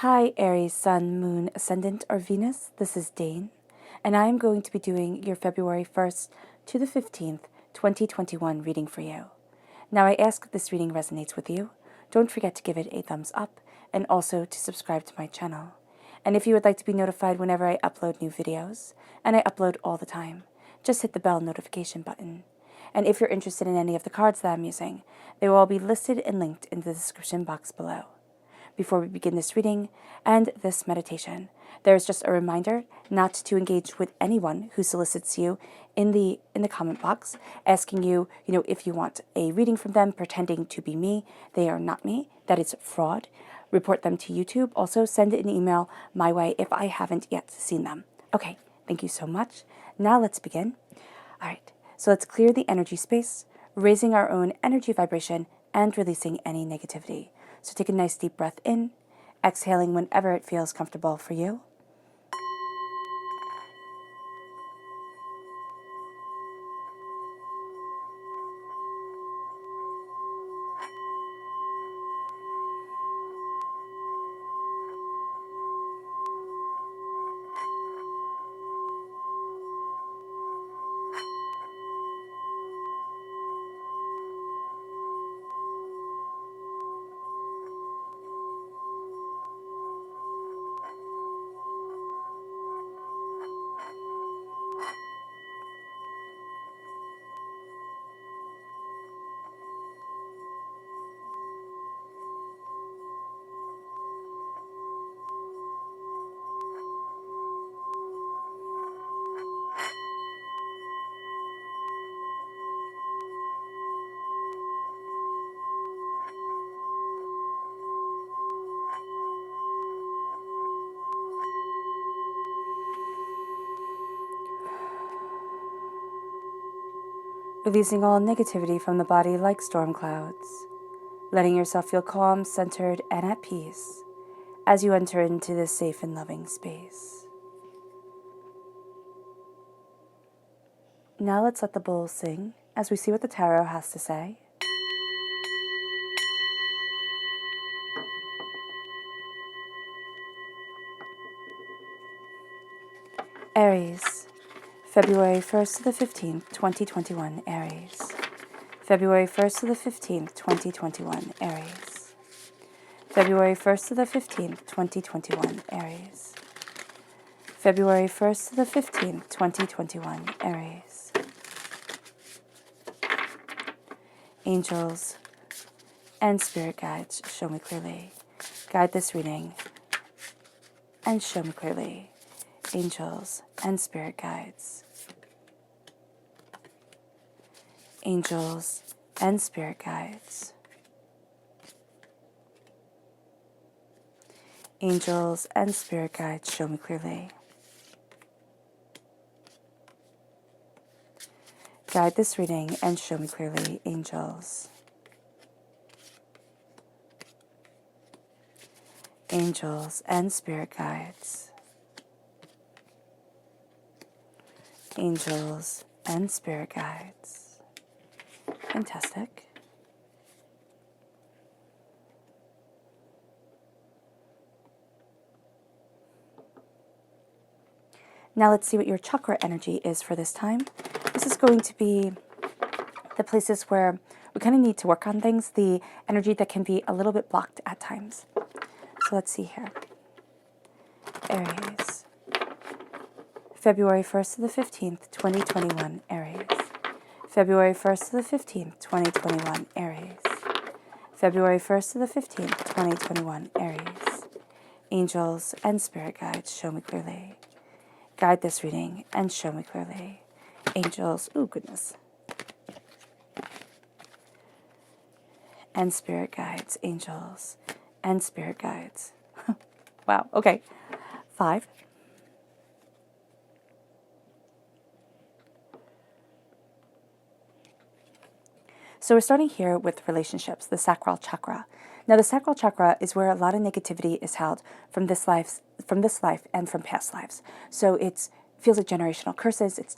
Hi, Aries, Sun, Moon, Ascendant, or Venus. This is Dane, and I am going to be doing your February 1st to the 15th, 2021 reading for you. Now, I ask if this reading resonates with you. Don't forget to give it a thumbs up and also to subscribe to my channel. And if you would like to be notified whenever I upload new videos, and I upload all the time, just hit the bell notification button. And if you're interested in any of the cards that I'm using, they will all be listed and linked in the description box below. Before we begin this reading and this meditation, there is just a reminder not to engage with anyone who solicits you in the comment box, asking you, if you want a reading from them, pretending to be me. They are not me. That is fraud. Report them to YouTube. Also, send an email my way if I haven't yet seen them. Okay, thank you so much. Now let's begin. All right, so let's clear the energy space, raising our own energy vibration and releasing any negativity. So take a nice deep breath in, exhaling whenever it feels comfortable for you. Releasing all negativity from the body like storm clouds, letting yourself feel calm, centered, and at peace as you enter into this safe and loving space. Now let's let the bowls sing as we see what the tarot has to say. Aries, February 1st to the 15th, 2021, Aries. February 1st to the 15th, 2021, Aries. February 1st to the 15th, 2021, Aries. February 1st to the 15th, 2021, Aries. Angels and spirit guides, show me clearly. Guide this reading and show me clearly. Angels and spirit guides. Angels and spirit guides. Angels and spirit guides, show me clearly. Guide this reading and show me clearly, angels. Angels and spirit guides. Angels and spirit guides. Fantastic. Now let's see what your chakra energy is for this time. This is going to be the places where we kind of need to work on things, the energy that can be a little bit blocked at times. So let's see here. Aries. February 1st to the 15th, 2021, Aries. February 1st to the 15th, 2021, Aries. February 1st to the 15th, 2021, Aries. Angels and spirit guides, show me clearly. Guide this reading and show me clearly. Angels, oh goodness. And spirit guides, angels and spirit guides. Wow, okay. 5. So we're starting here with relationships, the sacral chakra. Now the sacral chakra is where a lot of negativity is held from this life and from past lives. So it feels like generational curses, it's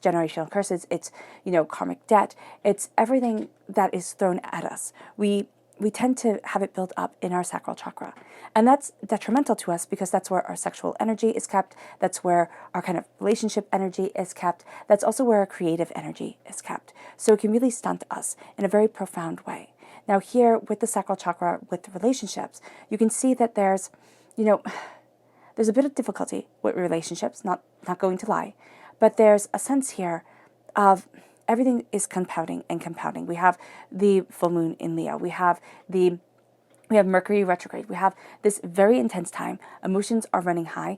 karmic debt, it's everything that is thrown at us. We we tend to have it build up in our sacral chakra. And that's detrimental to us because that's where our sexual energy is kept. That's where our kind of relationship energy is kept. That's also where our creative energy is kept. So it can really stunt us in a very profound way. Now here with the sacral chakra, with relationships, you can see that there's a bit of difficulty with relationships, not going to lie, but there's a sense here of everything is compounding and compounding. We have the full moon in Leo. We have Mercury retrograde. We have this very intense time. Emotions are running high.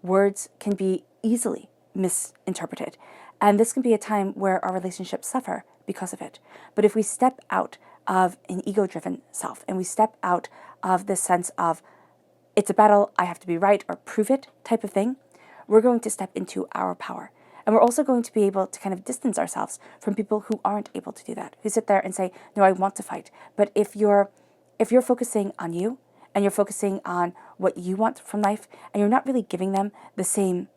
Words can be easily misinterpreted. And this can be a time where our relationships suffer because of it. But if we step out of an ego-driven self and we step out of this sense of it's a battle, I have to be right or prove it type of thing, we're going to step into our power. And we're also going to be able to kind of distance ourselves from people who aren't able to do that, who sit there and say, no, I want to fight. But if you're focusing on you and you're focusing on what you want from life and you're not really giving them the same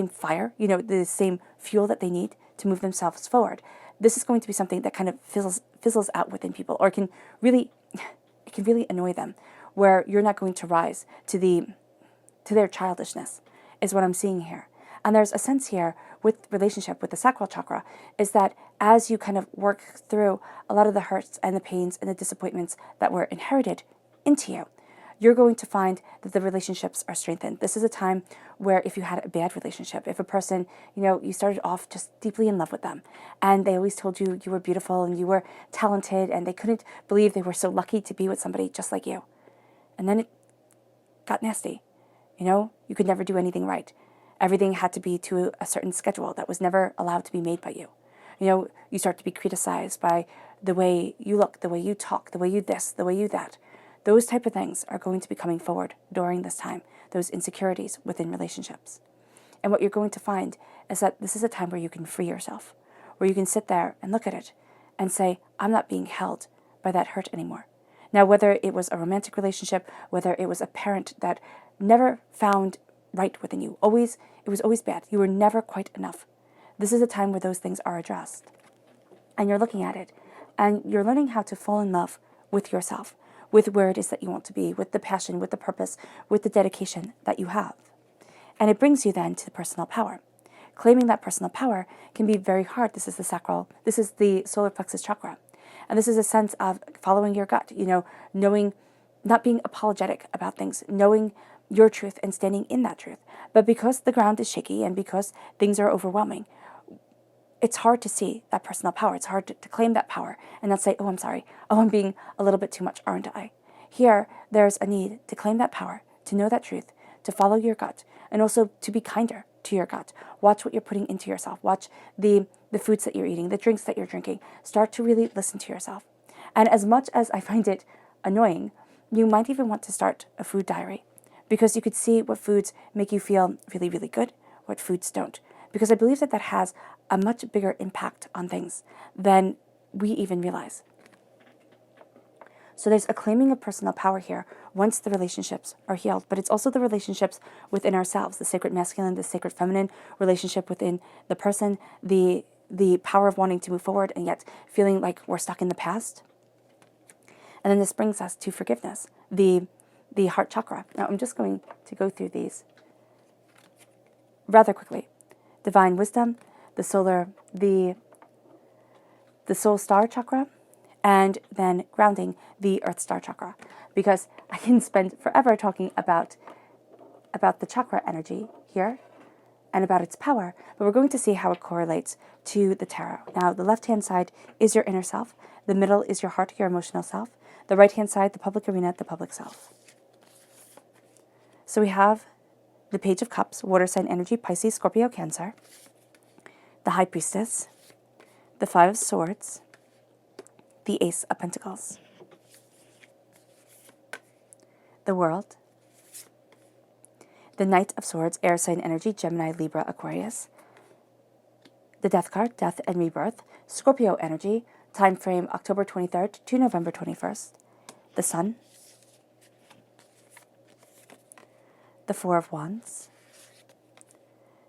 fire, the same fuel that they need to move themselves forward, this is going to be something that kind of fizzles out within people, or it can really annoy them, where you're not going to rise to their childishness, is what I'm seeing here. And there's a sense here with relationship with the sacral chakra is that as you kind of work through a lot of the hurts and the pains and the disappointments that were inherited into you, you're going to find that the relationships are strengthened. This is a time where if you had a bad relationship, if a person, you started off just deeply in love with them and they always told you you were beautiful and you were talented and they couldn't believe they were so lucky to be with somebody just like you. And then it got nasty. You could never do anything right. Everything had to be to a certain schedule that was never allowed to be made by you. You start to be criticized by the way you look, the way you talk, the way you this, the way you that. Those type of things are going to be coming forward during this time, those insecurities within relationships. And what you're going to find is that this is a time where you can free yourself, where you can sit there and look at it and say, I'm not being held by that hurt anymore. Now, whether it was a romantic relationship, whether it was a parent that never found right within you, it was always bad. You were never quite enough. This is a time where those things are addressed. And you're looking at it, and you're learning how to fall in love with yourself, with where it is that you want to be, with the passion, with the purpose, with the dedication that you have. And it brings you then to the personal power. Claiming that personal power can be very hard. This is the solar plexus chakra. And this is a sense of following your gut, knowing, not being apologetic about things, knowing your truth and standing in that truth. But because the ground is shaky and because things are overwhelming, it's hard to see that personal power. It's hard to claim that power and not say, oh, I'm sorry. Oh, I'm being a little bit too much, aren't I? Here, there's a need to claim that power, to know that truth, to follow your gut, and also to be kinder to your gut. Watch what you're putting into yourself. Watch the foods that you're eating, the drinks that you're drinking. Start to really listen to yourself. And as much as I find it annoying, you might even want to start a food diary, because you could see what foods make you feel really, really good, what foods don't. Because I believe that has a much bigger impact on things than we even realize. So there's a claiming of personal power here once the relationships are healed, but it's also the relationships within ourselves, the sacred masculine, the sacred feminine relationship within the person, the power of wanting to move forward and yet feeling like we're stuck in the past. And then this brings us to forgiveness, the heart chakra. Now I'm just going to go through these rather quickly. Divine wisdom, the soul star chakra, and then grounding, the earth star chakra, because I can spend forever talking about the chakra energy here and about its power, but we're going to see how it correlates to the tarot. Now, the left-hand side is your inner self, the middle is your heart, your emotional self, the right-hand side, the public arena, the public self. So we have the Page of Cups, water sign energy, Pisces, Scorpio, Cancer, the High Priestess, the Five of Swords, the Ace of Pentacles, the World, the Knight of Swords, air sign energy, Gemini, Libra, Aquarius, the Death card, death and rebirth, Scorpio energy, time frame October 23rd to November 21st, the Sun, the Four of Wands,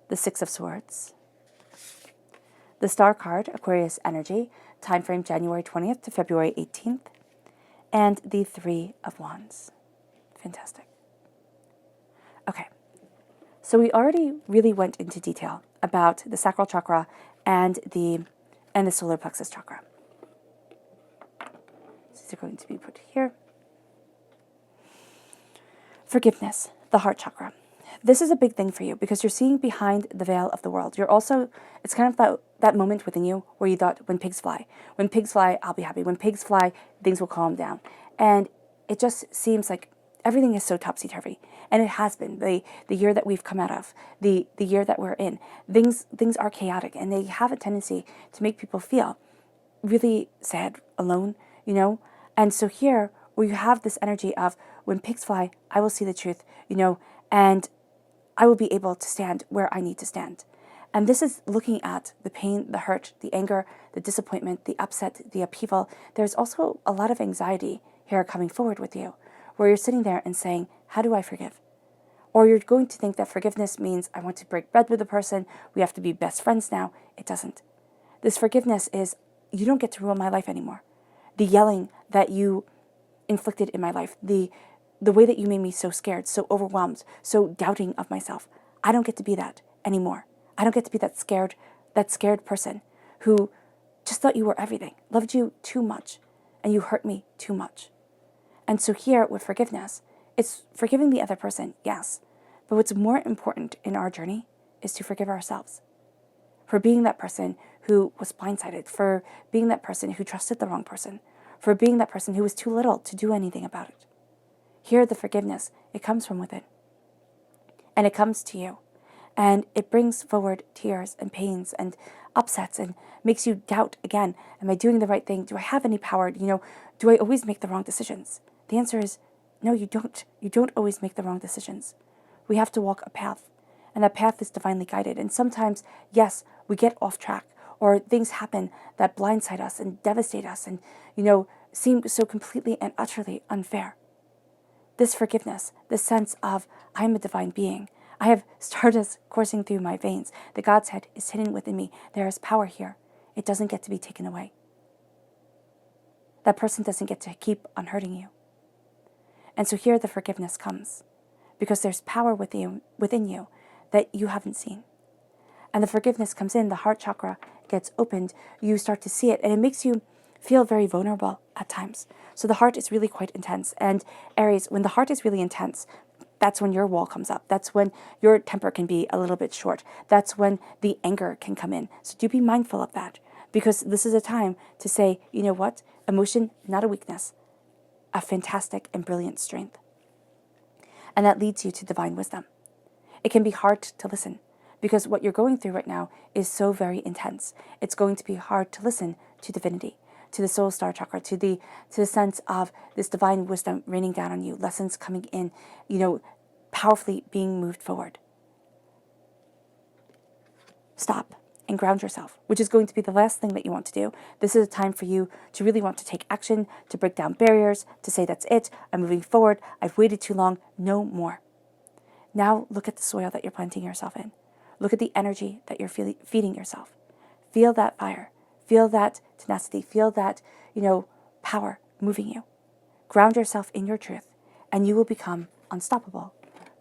the Six of Swords, the Star card, Aquarius energy, time frame January 20th to February 18th, and the Three of Wands. Fantastic. Okay, so we already really went into detail about the sacral chakra and the solar plexus chakra. These are going to be put here. Forgiveness, the heart chakra. This is a big thing for you because you're seeing behind the veil of the world. You're also, it's kind of that moment within you where you thought, when pigs fly, I'll be happy. When pigs fly, things will calm down. And it just seems like everything is so topsy-turvy. And it has been. The year that we've come out of, the year that we're in, things are chaotic, and they have a tendency to make people feel really sad, alone, you know? And so here, where you have this energy of, when pigs fly, I will see the truth, you know, and I will be able to stand where I need to stand. And this is looking at the pain, the hurt, the anger, the disappointment, the upset, the upheaval. There's also a lot of anxiety here coming forward with you, where you're sitting there and saying, how do I forgive? Or you're going to think that forgiveness means I want to break bread with the person, we have to be best friends now. It doesn't. This forgiveness is, you don't get to rule my life anymore. The yelling that you inflicted in my life, the way that you made me so scared, so overwhelmed, so doubting of myself, I don't get to be that anymore. I don't get to be that scared person who just thought you were everything, loved you too much, and you hurt me too much. And so here with forgiveness, it's forgiving the other person, yes, but what's more important in our journey is to forgive ourselves for being that person who was blindsided, for being that person who trusted the wrong person, for being that person who was too little to do anything about it. Here, the forgiveness, it comes from within. And it comes to you. And it brings forward tears and pains and upsets and makes you doubt again, am I doing the right thing? Do I have any power? You know, do I always make the wrong decisions? The answer is, no, you don't. You don't always make the wrong decisions. We have to walk a path. And that path is divinely guided. And sometimes, yes, we get off track, or things happen that blindside us and devastate us and, you know, seem so completely and utterly unfair. This forgiveness, this sense of, I am a divine being. I have stardust coursing through my veins. The God's head is hidden within me. There is power here. It doesn't get to be taken away. That person doesn't get to keep on hurting you. And so here the forgiveness comes, because there's power within you that you haven't seen. And the forgiveness comes in, the heart chakra gets opened, you start to see it, and it makes you feel very vulnerable at times. So the heart is really quite intense. And Aries, when the heart is really intense, that's when your wall comes up. That's when your temper can be a little bit short. That's when the anger can come in. So do be mindful of that, because this is a time to say, you know what? Emotion, not a weakness, a fantastic and brilliant strength. And that leads you to divine wisdom. It can be hard to listen, because what you're going through right now is so very intense. It's going to be hard to listen to divinity, to the soul star chakra, to the sense of this divine wisdom raining down on you, lessons coming in, you know, powerfully being moved forward. Stop and ground yourself, which is going to be the last thing that you want to do. This is a time for you to really want to take action, to break down barriers, to say, that's it, I'm moving forward, I've waited too long, no more. Now look at the soil that you're planting yourself in. Look at the energy that you're feeding yourself. Feel that fire. Feel that tenacity. Feel that, you know, power moving you. Ground yourself in your truth, and you will become unstoppable.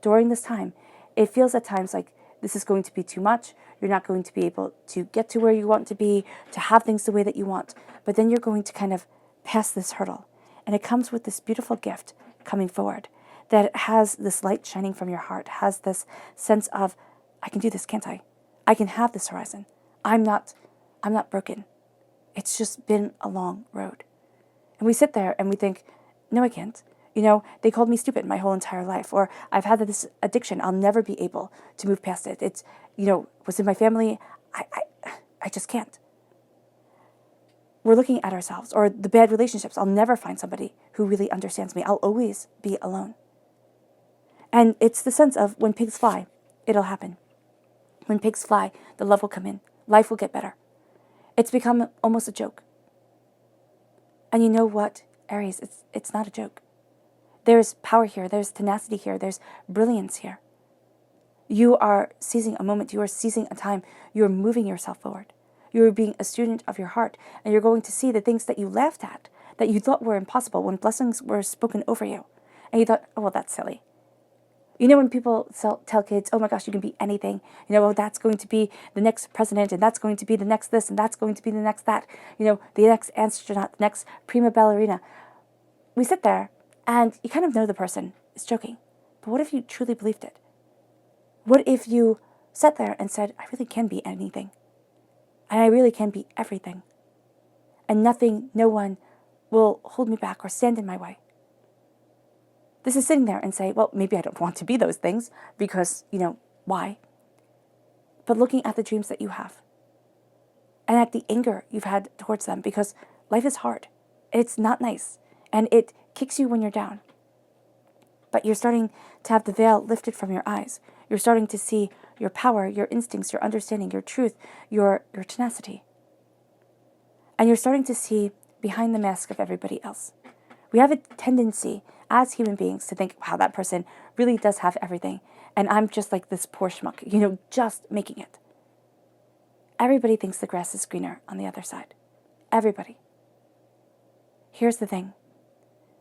During this time, it feels at times like this is going to be too much. You're not going to be able to get to where you want to be, to have things the way that you want. But then you're going to kind of pass this hurdle. And it comes with this beautiful gift coming forward that has this light shining from your heart, has this sense of, I can do this, can't I? I can have this horizon. I'm not broken. It's just been a long road. And we sit there and we think, no, I can't. You know, they called me stupid my whole entire life, or I've had this addiction. I'll never be able to move past it. It's, you know, was in my family. I just can't. We're looking at ourselves, or the bad relationships. I'll never find somebody who really understands me. I'll always be alone. And it's the sense of, when pigs fly, it'll happen. When pigs fly, the love will come in. Life will get better. It's become almost a joke. And you know what, Aries, it's not a joke. There's power here, there's tenacity here, there's brilliance here. You are seizing a moment, you are seizing a time, you are moving yourself forward. You are being a student of your heart, and you're going to see the things that you laughed at, that you thought were impossible, when blessings were spoken over you. And you thought, oh, well, that's silly. You know, when people tell kids, oh my gosh, you can be anything. You know, oh, that's going to be the next president, and that's going to be the next this, and that's going to be the next that. You know, the next astronaut, the next prima ballerina. We sit there, and you kind of know the person is joking. But what if you truly believed it? What if you sat there and said, I really can be anything, and I really can be everything, and nothing, no one will hold me back or stand in my way? This is sitting there and say, well, maybe I don't want to be those things because, why? But looking at the dreams that you have and at the anger you've had towards them, because life is hard. It's not nice, and it kicks you when you're down. But you're starting to have the veil lifted from your eyes. You're starting to see your power, your instincts, your understanding, your truth, your tenacity. And you're starting to see behind the mask of everybody else. We have a tendency as human beings to think, wow, that person really does have everything, and I'm just like this poor schmuck, just making it. Everybody thinks the grass is greener on the other side. Everybody. Here's the thing.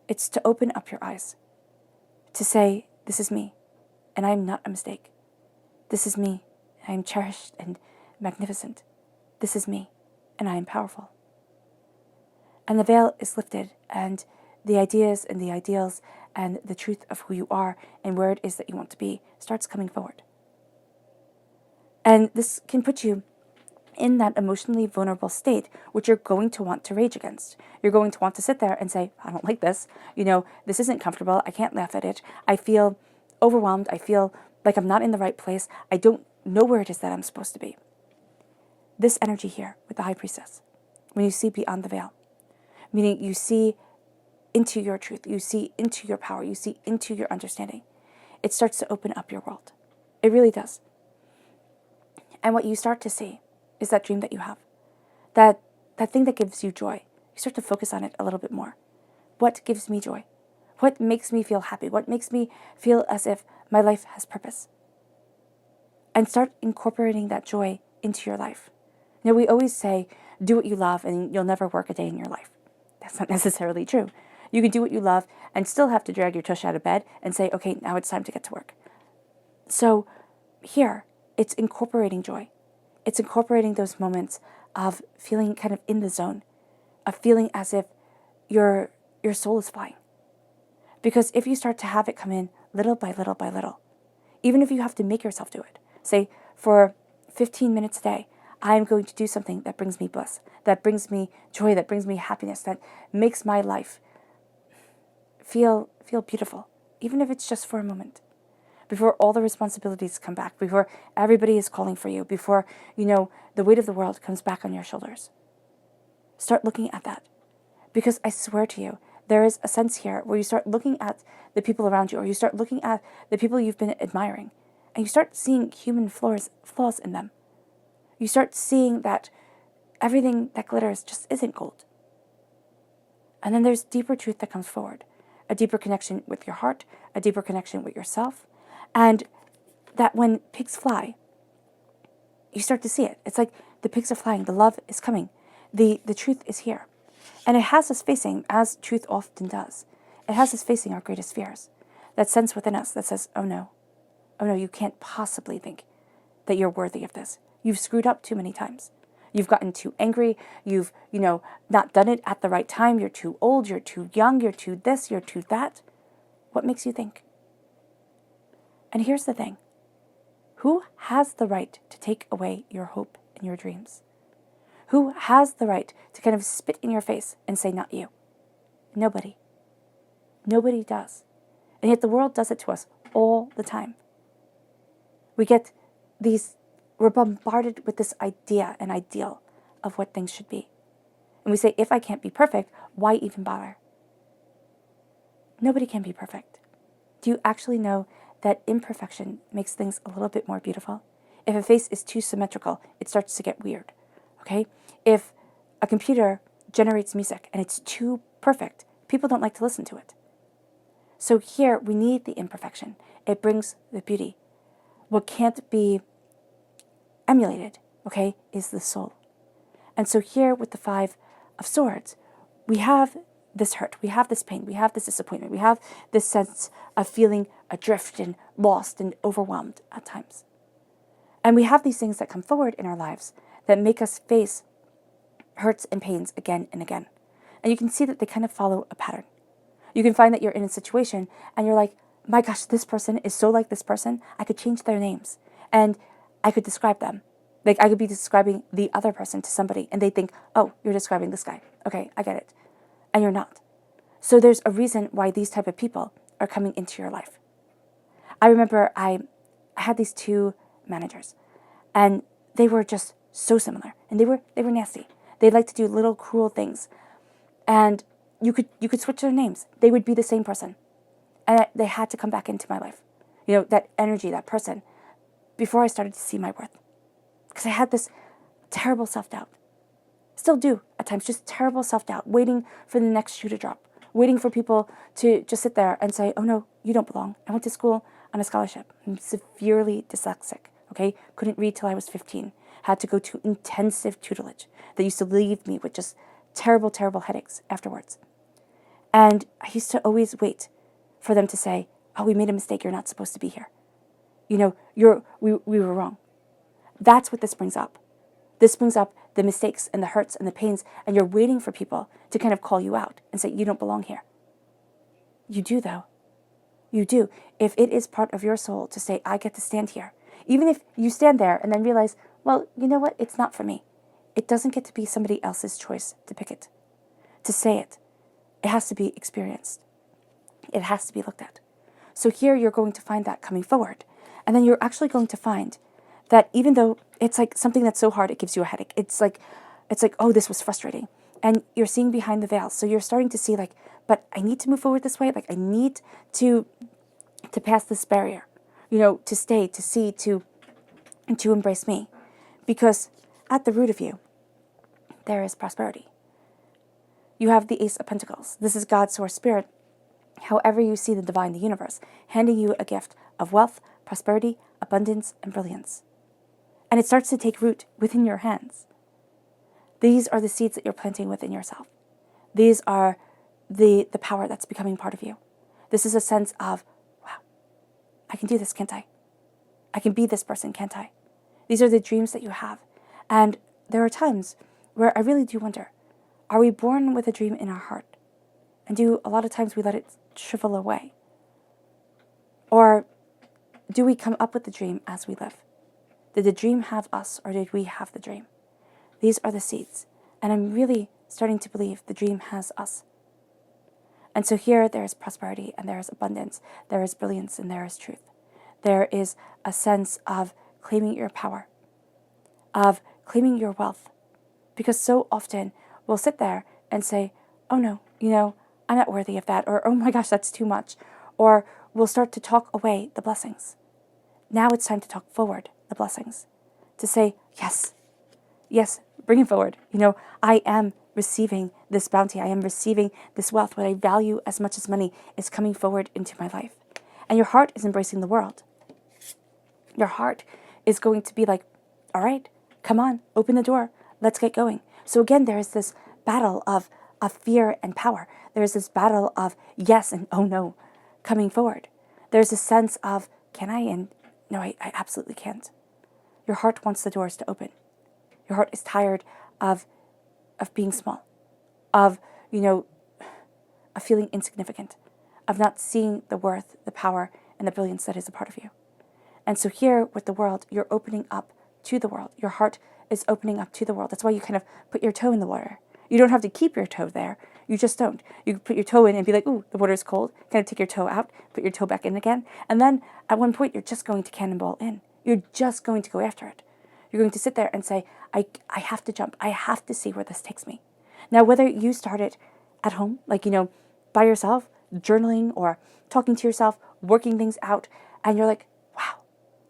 It's to open up your eyes, to say, this is me, and I am not a mistake. This is me, and I am cherished and magnificent. This is me, and I am powerful. And the veil is lifted, and the ideas and the ideals and the truth of who you are and where it is that you want to be starts coming forward. And this can put you in that emotionally vulnerable state, which you're going to want to rage against. You're going to want to sit there and say, I don't like this. This isn't comfortable. I can't laugh at it. I feel overwhelmed. I feel like I'm not in the right place. I don't know where it is that I'm supposed to be. This energy here with the High Priestess, when you see beyond the veil, meaning you see into your truth, you see into your power, you see into your understanding, it starts to open up your world. It really does. And what you start to see is that dream that you have, that thing that gives you joy. You start to focus on it a little bit more. What gives me joy? What makes me feel happy? What makes me feel as if my life has purpose? And start incorporating that joy into your life. We always say, do what you love and you'll never work a day in your life. That's not necessarily true. You can do what you love and still have to drag your tush out of bed and say, okay, now it's time to get to work. So here, it's incorporating joy. It's incorporating those moments of feeling kind of in the zone, of feeling as if your soul is flying. Because if you start to have it come in little by little by little, even if you have to make yourself do it, say for 15 minutes a day, I'm going to do something that brings me bliss, that brings me joy, that brings me happiness, that makes my life feel beautiful, even if it's just for a moment. Before all the responsibilities come back, before everybody is calling for you, before, the weight of the world comes back on your shoulders. Start looking at that. Because I swear to you, there is a sense here where you start looking at the people around you, or you start looking at the people you've been admiring, and you start seeing human flaws in them. You start seeing that everything that glitters just isn't gold. And then there's deeper truth that comes forward, a deeper connection with your heart, a deeper connection with yourself, and that when pigs fly, you start to see it. It's like the pigs are flying, the love is coming, the truth is here. And it has us facing, as truth often does, it has us facing our greatest fears. That sense within us that says, oh no, you can't possibly think that you're worthy of this. You've screwed up too many times. You've gotten too angry. You've, not done it at the right time. You're too old. You're too young. You're too this. You're too that. What makes you think? And here's the thing. Who has the right to take away your hope and your dreams? Who has the right to kind of spit in your face and say, not you? Nobody. Nobody does. And yet the world does it to us all the time. We're bombarded with this idea and ideal of what things should be. And we say, if I can't be perfect, why even bother? Nobody can be perfect. Do you actually know that imperfection makes things a little bit more beautiful? If a face is too symmetrical, it starts to get weird, okay? If a computer generates music and it's too perfect, people don't like to listen to it. So here, we need the imperfection. It brings the beauty. What can't be emulated, okay, is the soul. And so here with the Five of Swords, we have this hurt, we have this pain, we have this disappointment, we have this sense of feeling adrift and lost and overwhelmed at times. And we have these things that come forward in our lives that make us face hurts and pains again and again. And you can see that they kind of follow a pattern. You can find that you're in a situation and you're like, my gosh, this person is so like this person, I could change their names and I could describe them. Like I could be describing the other person to somebody and they think, oh, you're describing this guy. Okay, I get it. And you're not. So there's a reason why these type of people are coming into your life. I remember I had these two managers and they were just so similar and they were nasty. They'd like to do little cruel things. And you could switch their names. They would be the same person. And they had to come back into my life. You know, that energy, that person, before I started to see my worth. Because I had this terrible self-doubt. Still do at times, just terrible self-doubt, waiting for the next shoe to drop, waiting for people to just sit there and say, oh no, you don't belong. I went to school on a scholarship. I'm severely dyslexic, okay? Couldn't read till I was 15. Had to go to intensive tutelage that used to leave me with just terrible, terrible headaches afterwards. And I used to always wait for them to say, oh, we made a mistake. You're not supposed to be here. You know, we were wrong. That's what this brings up. This brings up the mistakes and the hurts and the pains, and you're waiting for people to kind of call you out and say, you don't belong here. You do, though. You do. If it is part of your soul to say, I get to stand here, even if you stand there and then realize, well, you know what? It's not for me. It doesn't get to be somebody else's choice to pick it, to say it. It has to be experienced. It has to be looked at. So here you're going to find that coming forward. And then you're actually going to find that even though it's like something that's so hard, it gives you a headache. It's like, oh, this was frustrating. And you're seeing behind the veil. So you're starting to see like, but I need to move forward this way. Like I need to pass this barrier, you know, to stay, to see, to embrace me. Because at the root of you, there is prosperity. You have the Ace of Pentacles. This is God's source spirit. However you see the divine, the universe, handing you a gift of wealth, prosperity, abundance, and brilliance. And it starts to take root within your hands. These are the seeds that you're planting within yourself. These are the power that's becoming part of you. This is a sense of, wow, I can do this, can't I? I can be this person, can't I? These are the dreams that you have. And there are times where I really do wonder, are we born with a dream in our heart? And do a lot of times we let it shrivel away? Or do we come up with the dream as we live? Did the dream have us, or did we have the dream? These are the seeds. And I'm really starting to believe the dream has us. And so here there is prosperity, and there is abundance, there is brilliance, and there is truth. There is a sense of claiming your power, of claiming your wealth. Because so often we'll sit there and say, oh no, you know, I'm not worthy of that, or oh my gosh, that's too much. Or we'll start to talk away the blessings. Now it's time to talk forward the blessings. To say, yes, bring it forward. You know, I am receiving this bounty. I am receiving this wealth. What I value as much as money is coming forward into my life. And your heart is embracing the world. Your heart is going to be like, all right, come on, open the door. Let's get going. So again, there is this battle of fear and power. There is this battle of yes and oh no coming forward. There's a sense of, can I? And no, I absolutely can't. Your heart wants the doors to open. Your heart is tired of being small, of, you know, of feeling insignificant, of not seeing the worth, the power, and the brilliance that is a part of you. And so here with the world, you're opening up to the world. Your heart is opening up to the world. That's why you kind of put your toe in the water. You don't have to keep your toe there. You just don't. You put your toe in and be like, ooh, the water is cold. Kind of take your toe out, put your toe back in again. And then at one point, you're just going to cannonball in. You're just going to go after it. You're going to sit there and say, I have to jump. I have to see where this takes me. Now, whether you start it at home, like, you know, by yourself, journaling or talking to yourself, working things out, and you're like, wow,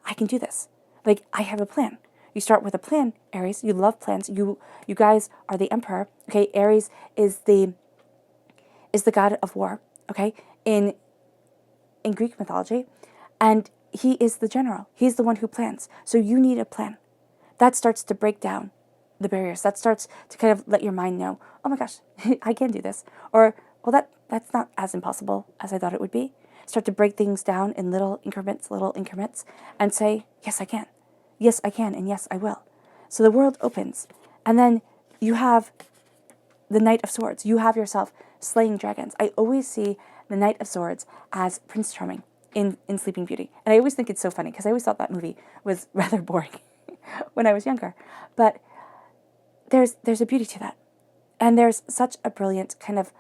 I can do this. Like, I have a plan. You start with a plan, Aries. You love plans. You guys are the emperor. Okay, Aries is the god of war. Okay, in Greek mythology, and he is the general. He's the one who plans. So you need a plan. That starts to break down the barriers. That starts to kind of let your mind know, oh my gosh, I can do this. Or, well, that's not as impossible as I thought it would be. Start to break things down in little increments, and say, yes, I can. Yes, I can, and yes, I will. So the world opens, and then you have the Knight of Swords. You have yourself slaying dragons. I always see the Knight of Swords as Prince Charming in Sleeping Beauty. And I always think it's so funny because I always thought that movie was rather boring when I was younger. But there's a beauty to that. And there's such a brilliant kind of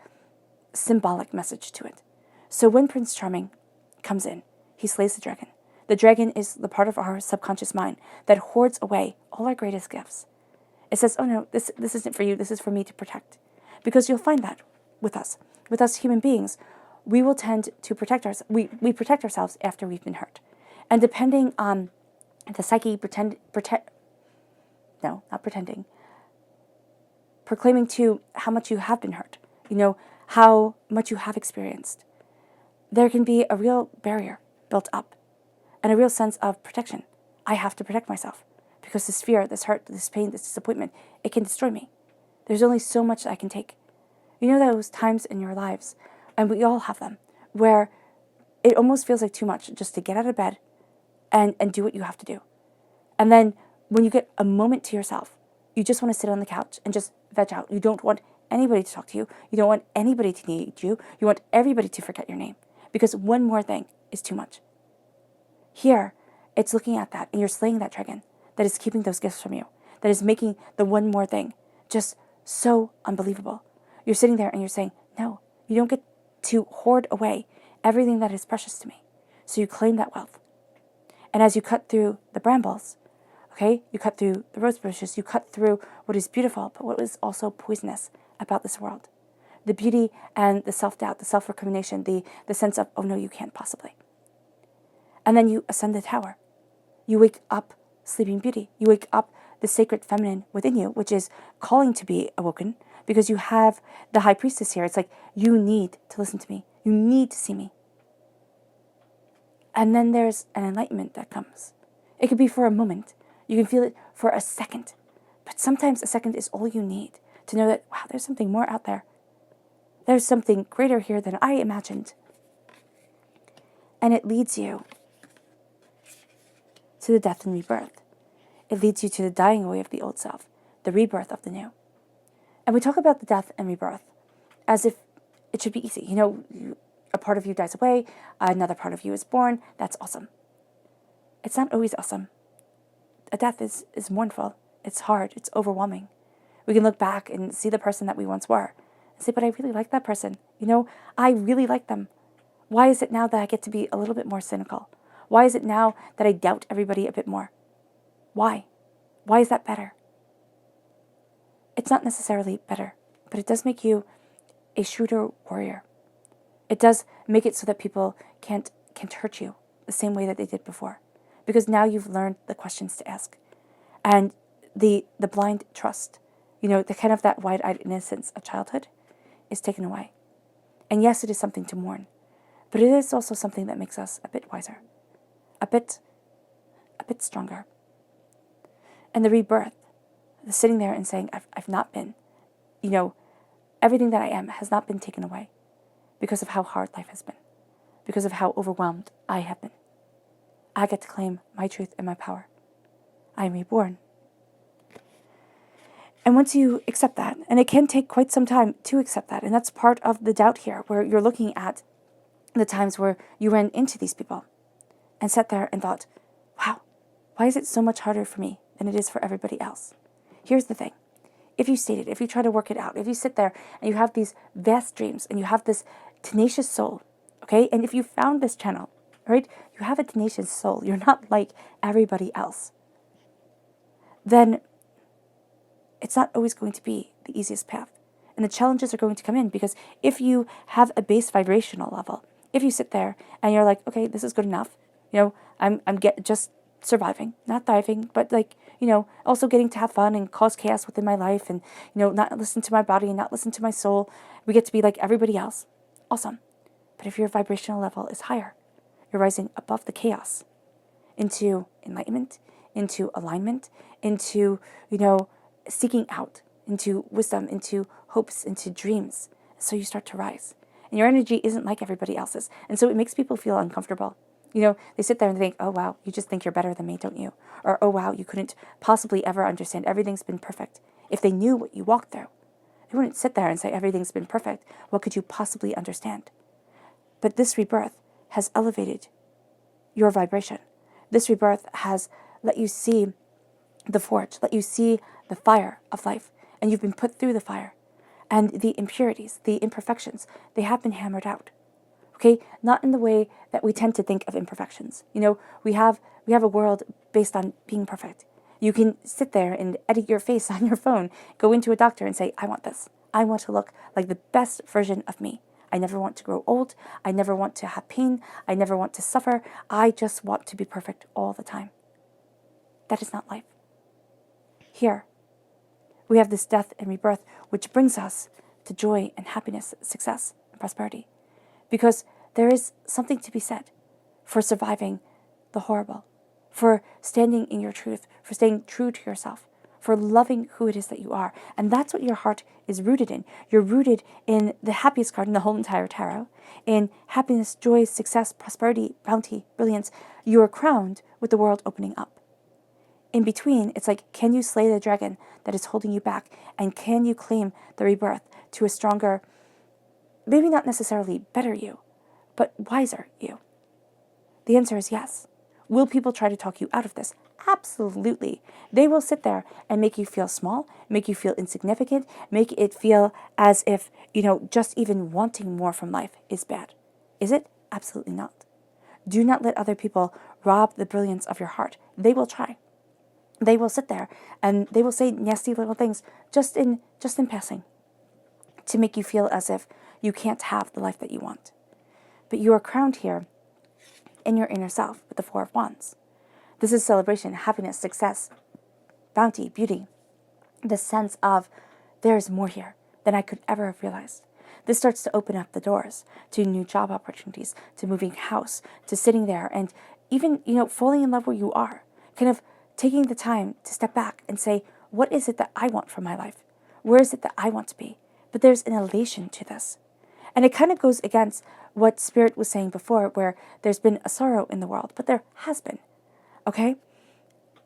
symbolic message to it. So when Prince Charming comes in, he slays the dragon. The dragon is the part of our subconscious mind that hoards away all our greatest gifts. It says, oh no, this isn't for you, this is for me to protect. Because you'll find that with us human beings, we will tend to protect ourselves. We protect ourselves after we've been hurt. And depending on the psyche proclaiming to how much you have been hurt, how much you have experienced, there can be a real barrier built up and a real sense of protection. I have to protect myself because this fear, this hurt, this pain, this disappointment, it can destroy me. There's only so much I can take. You know those times in your lives, and we all have them, where it almost feels like too much just to get out of bed and do what you have to do. And then when you get a moment to yourself, you just want to sit on the couch and just veg out. You don't want anybody to talk to you. You don't want anybody to need you. You want everybody to forget your name because one more thing is too much. Here, it's looking at that and you're slaying that dragon that is keeping those gifts from you, that is making the one more thing just so unbelievable. You're sitting there and you're saying, no, you don't get to hoard away everything that is precious to me. So you claim that wealth. And as you cut through the brambles, okay, you cut through the rose bushes, you cut through what is beautiful, but what is also poisonous about this world. The beauty and the self-doubt, the self-recrimination, the sense of, oh no, you can't possibly. And then you ascend the tower. You wake up Sleeping Beauty. You wake up the sacred feminine within you, which is calling to be awoken, because you have the high priestess here. It's like, you need to listen to me. You need to see me. And then there's an enlightenment that comes. It could be for a moment. You can feel it for a second. But sometimes a second is all you need to know that, wow, there's something more out there. There's something greater here than I imagined. And it leads you to the death and rebirth. It leads you to the dying away of the old self, the rebirth of the new. And we talk about the death and rebirth as if it should be easy. A part of you dies away, another part of you is born. That's awesome. It's not always awesome. A death is mournful. It's hard. It's overwhelming. We can look back and see the person that we once were and say, but I really like that person. I really like them. Why is it now that I get to be a little bit more cynical? Why is it now that I doubt everybody a bit more? Why? Why is that better? It's not necessarily better, but it does make you a shrewder warrior. It does make it so that people can't hurt you the same way that they did before. Because now you've learned the questions to ask. And the blind trust, the kind of that wide-eyed innocence of childhood is taken away. And yes, it is something to mourn, but it is also something that makes us a bit wiser, a bit stronger. And the rebirth, the sitting there and saying, I've not been, everything that I am has not been taken away because of how hard life has been, because of how overwhelmed I have been. I get to claim my truth and my power. I am reborn. And once you accept that, and it can take quite some time to accept that, and that's part of the doubt here, where you're looking at the times where you ran into these people and sat there and thought, wow, why is it so much harder for me than it is for everybody else? Here's the thing. If you state it, if you try to work it out, if you sit there and you have these vast dreams and you have this tenacious soul, okay? And if you found this channel, right, you have a tenacious soul, you're not like everybody else, then it's not always going to be the easiest path. And the challenges are going to come in because if you have a base vibrational level, if you sit there and you're like, okay, this is good enough, I'm just surviving, not thriving, but also getting to have fun and cause chaos within my life and, not listen to my body and not listen to my soul. We get to be like everybody else. Awesome. But if your vibrational level is higher, you're rising above the chaos into enlightenment, into alignment, into, seeking out, into wisdom, into hopes, into dreams, So you start to rise. And your energy isn't like everybody else's. And so it makes people feel uncomfortable. They sit there and think, oh, wow, you just think you're better than me, don't you? Or, oh, wow, you couldn't possibly ever understand. Everything's been perfect. If they knew what you walked through, they wouldn't sit there and say, everything's been perfect. What could you possibly understand? But this rebirth has elevated your vibration. This rebirth has let you see the forge, let you see the fire of life. And you've been put through the fire. And the impurities, the imperfections, they have been hammered out. Okay? Not in the way that we tend to think of imperfections. We have a world based on being perfect. You can sit there and edit your face on your phone, go into a doctor and say, I want this. I want to look like the best version of me. I never want to grow old. I never want to have pain. I never want to suffer. I just want to be perfect all the time. That is not life. Here, we have this death and rebirth, which brings us to joy and happiness, success and prosperity. Because there is something to be said for surviving the horrible, for standing in your truth, for staying true to yourself, for loving who it is that you are. And that's what your heart is rooted in. You're rooted in the happiest card in the whole entire tarot, in happiness, joy, success, prosperity, bounty, brilliance. You are crowned with the world opening up. In between, it's like, can you slay the dragon that is holding you back? And can you claim the rebirth to a stronger, maybe not necessarily better you, but wiser you? The answer is yes. Will people try to talk you out of this? Absolutely. They will sit there and make you feel small, make you feel insignificant, make it feel as if, just even wanting more from life is bad. Is it? Absolutely not. Do not let other people rob the brilliance of your heart. They will try. They will sit there and they will say nasty little things just in passing to make you feel as if you can't have the life that you want. But you are crowned here in your inner self with the Four of Wands. This is celebration, happiness, success, bounty, beauty. The sense of there's more here than I could ever have realized. This starts to open up the doors to new job opportunities, to moving house, to sitting there and even, falling in love where you are. Kind of taking the time to step back and say, what is it that I want from my life? Where is it that I want to be? But there's an elation to this. And it kind of goes against what Spirit was saying before, where there's been a sorrow in the world, but there has been, okay?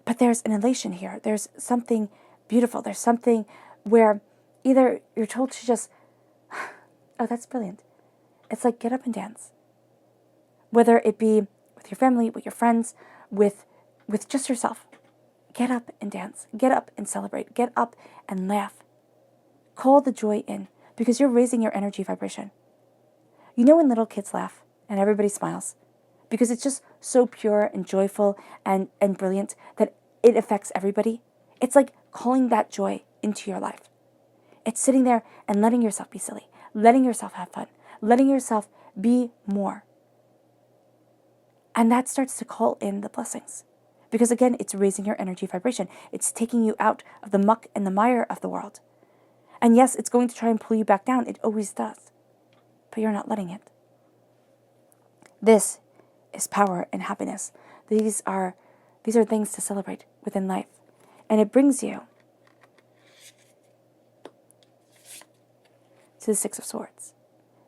But there's an elation here. There's something beautiful. There's something where either you're told to just, oh, that's brilliant. It's like, get up and dance. Whether it be with your family, with your friends, with just yourself. Get up and dance. Get up and celebrate. Get up and laugh. Call the joy in because you're raising your energy vibration. When little kids laugh and everybody smiles? Because it's just so pure and joyful and brilliant that it affects everybody. It's like calling that joy into your life. It's sitting there and letting yourself be silly, letting yourself have fun, letting yourself be more. And that starts to call in the blessings. Because again, it's raising your energy vibration. It's taking you out of the muck and the mire of the world. And yes, it's going to try and pull you back down. It always does. But you're not letting it. This is power and happiness. These are things to celebrate within life. And it brings you to the Six of Swords.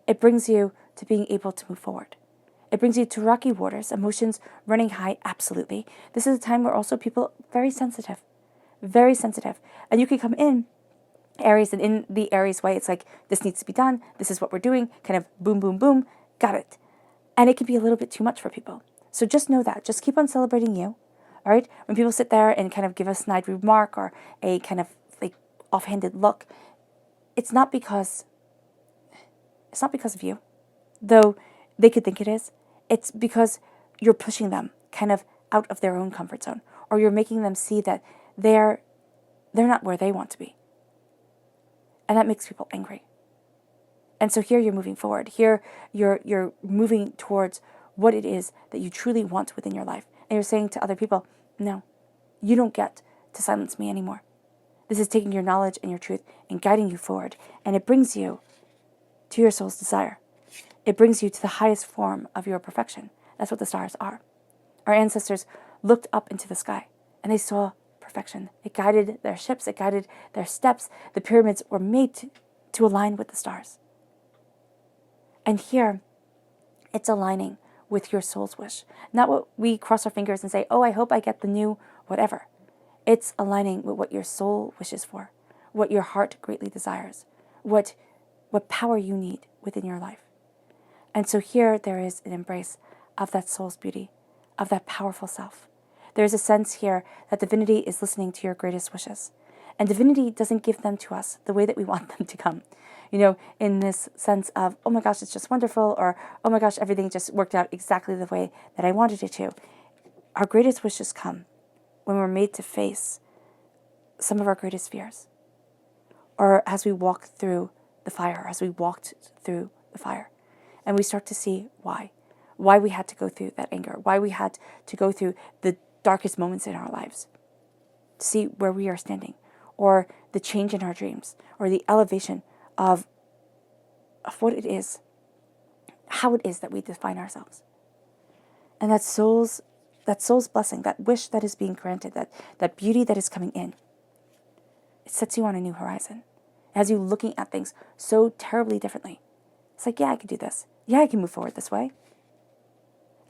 It brings you to being able to move forward. It brings you to rocky waters, emotions running high, absolutely. This is a time where also people are very sensitive. And you can come in, Aries, and in the Aries way, it's like, this needs to be done. This is what we're doing. Kind of boom, boom, boom. Got it. And it can be a little bit too much for people. So just know that. Just keep on celebrating you. All right? When people sit there and kind of give a snide remark or a kind of like offhanded look, it's not because of you, though they could think it is. It's because you're pushing them kind of out of their own comfort zone, or you're making them see that they're not where they want to be. And that makes people angry. And so here you're moving forward. Here you're moving towards what it is that you truly want within your life. And you're saying to other people, no, you don't get to silence me anymore. This is taking your knowledge and your truth and guiding you forward. And it brings you to your soul's desire. It brings you to the highest form of your perfection. That's what the stars are. Our ancestors looked up into the sky and they saw perfection. It guided their ships. It guided their steps. The pyramids were made to align with the stars. And here, it's aligning with your soul's wish. Not what we cross our fingers and say, oh, I hope I get the new whatever. It's aligning with what your soul wishes for, what your heart greatly desires, what power you need within your life. And so here there is an embrace of that soul's beauty, of that powerful self. There is a sense here that divinity is listening to your greatest wishes. And divinity doesn't give them to us the way that we want them to come. In this sense of, oh my gosh, it's just wonderful, or oh my gosh, everything just worked out exactly the way that I wanted it to. Our greatest wishes come when we're made to face some of our greatest fears, or as we walk through the fire, as we walked through the fire, and we start to see why we had to go through that anger, why we had to go through the darkest moments in our lives, to see where we are standing, or the change in our dreams, or the elevation of what it is, how it is that we define ourselves. And that soul's blessing, that wish that is being granted, that beauty that is coming in, it sets you on a new horizon. It has you looking at things so terribly differently. It's like, yeah, I can do this. Yeah, I can move forward this way.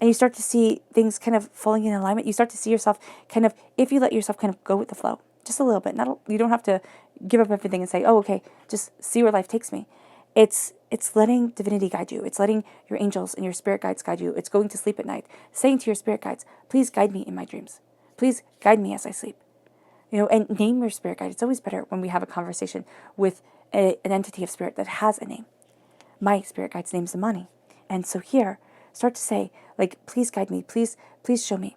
And you start to see things kind of falling in alignment. You start to see yourself kind of, if you let yourself kind of go with the flow, just a little bit. You don't have to give up everything and say, oh, okay, just see where life takes me. It's letting divinity guide you. It's letting your angels and your spirit guides guide you. It's going to sleep at night, saying to your spirit guides, please guide me in my dreams. Please guide me as I sleep. And name your spirit guide. It's always better when we have a conversation with an entity of spirit that has a name. My spirit guide's name is Imani. And so here, start to say, like, please guide me. Please show me.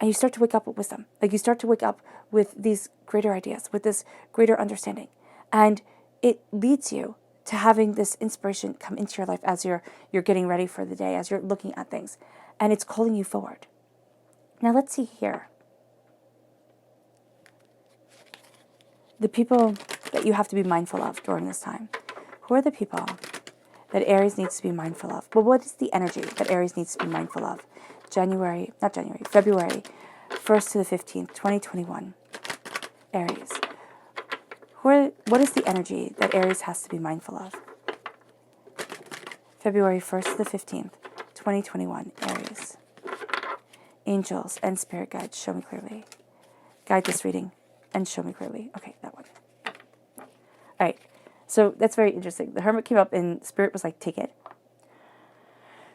And you start to wake up with wisdom. Like, you start to wake up with these greater ideas, with this greater understanding. And it leads you to having this inspiration come into your life as you're getting ready for the day, as you're looking at things. And it's calling you forward. Now let's see here. The people that you have to be mindful of during this time. Who are the people that Aries needs to be mindful of? Well, what is the energy that Aries needs to be mindful of? February 1st to the 15th, 2021. Aries. What is the energy that Aries has to be mindful of? February 1st to the 15th, 2021. Aries. Angels and spirit guides, show me clearly. Guide this reading and show me clearly. Okay, that one. All right. So that's very interesting. The Hermit came up and Spirit was like, take it.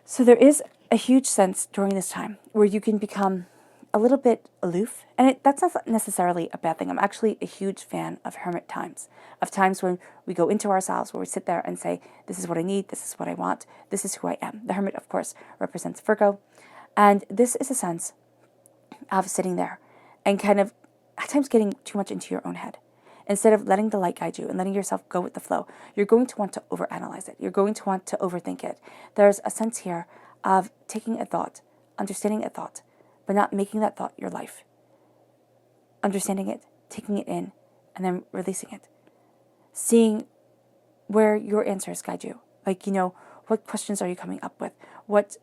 So there is a huge sense during this time where you can become a little bit aloof. And that's not necessarily a bad thing. I'm actually a huge fan of hermit times, of times when we go into ourselves, where we sit there and say, this is what I need, this is what I want, this is who I am. The Hermit, of course, represents Virgo. And this is a sense of sitting there and kind of at times getting too much into your own head. Instead of letting the light guide you and letting yourself go with the flow, you're going to want to overanalyze it. You're going to want to overthink it. There's a sense here of taking a thought, understanding a thought, but not making that thought your life. Understanding it, taking it in, and then releasing it. Seeing where your answers guide you. Like, what questions are you coming up with? What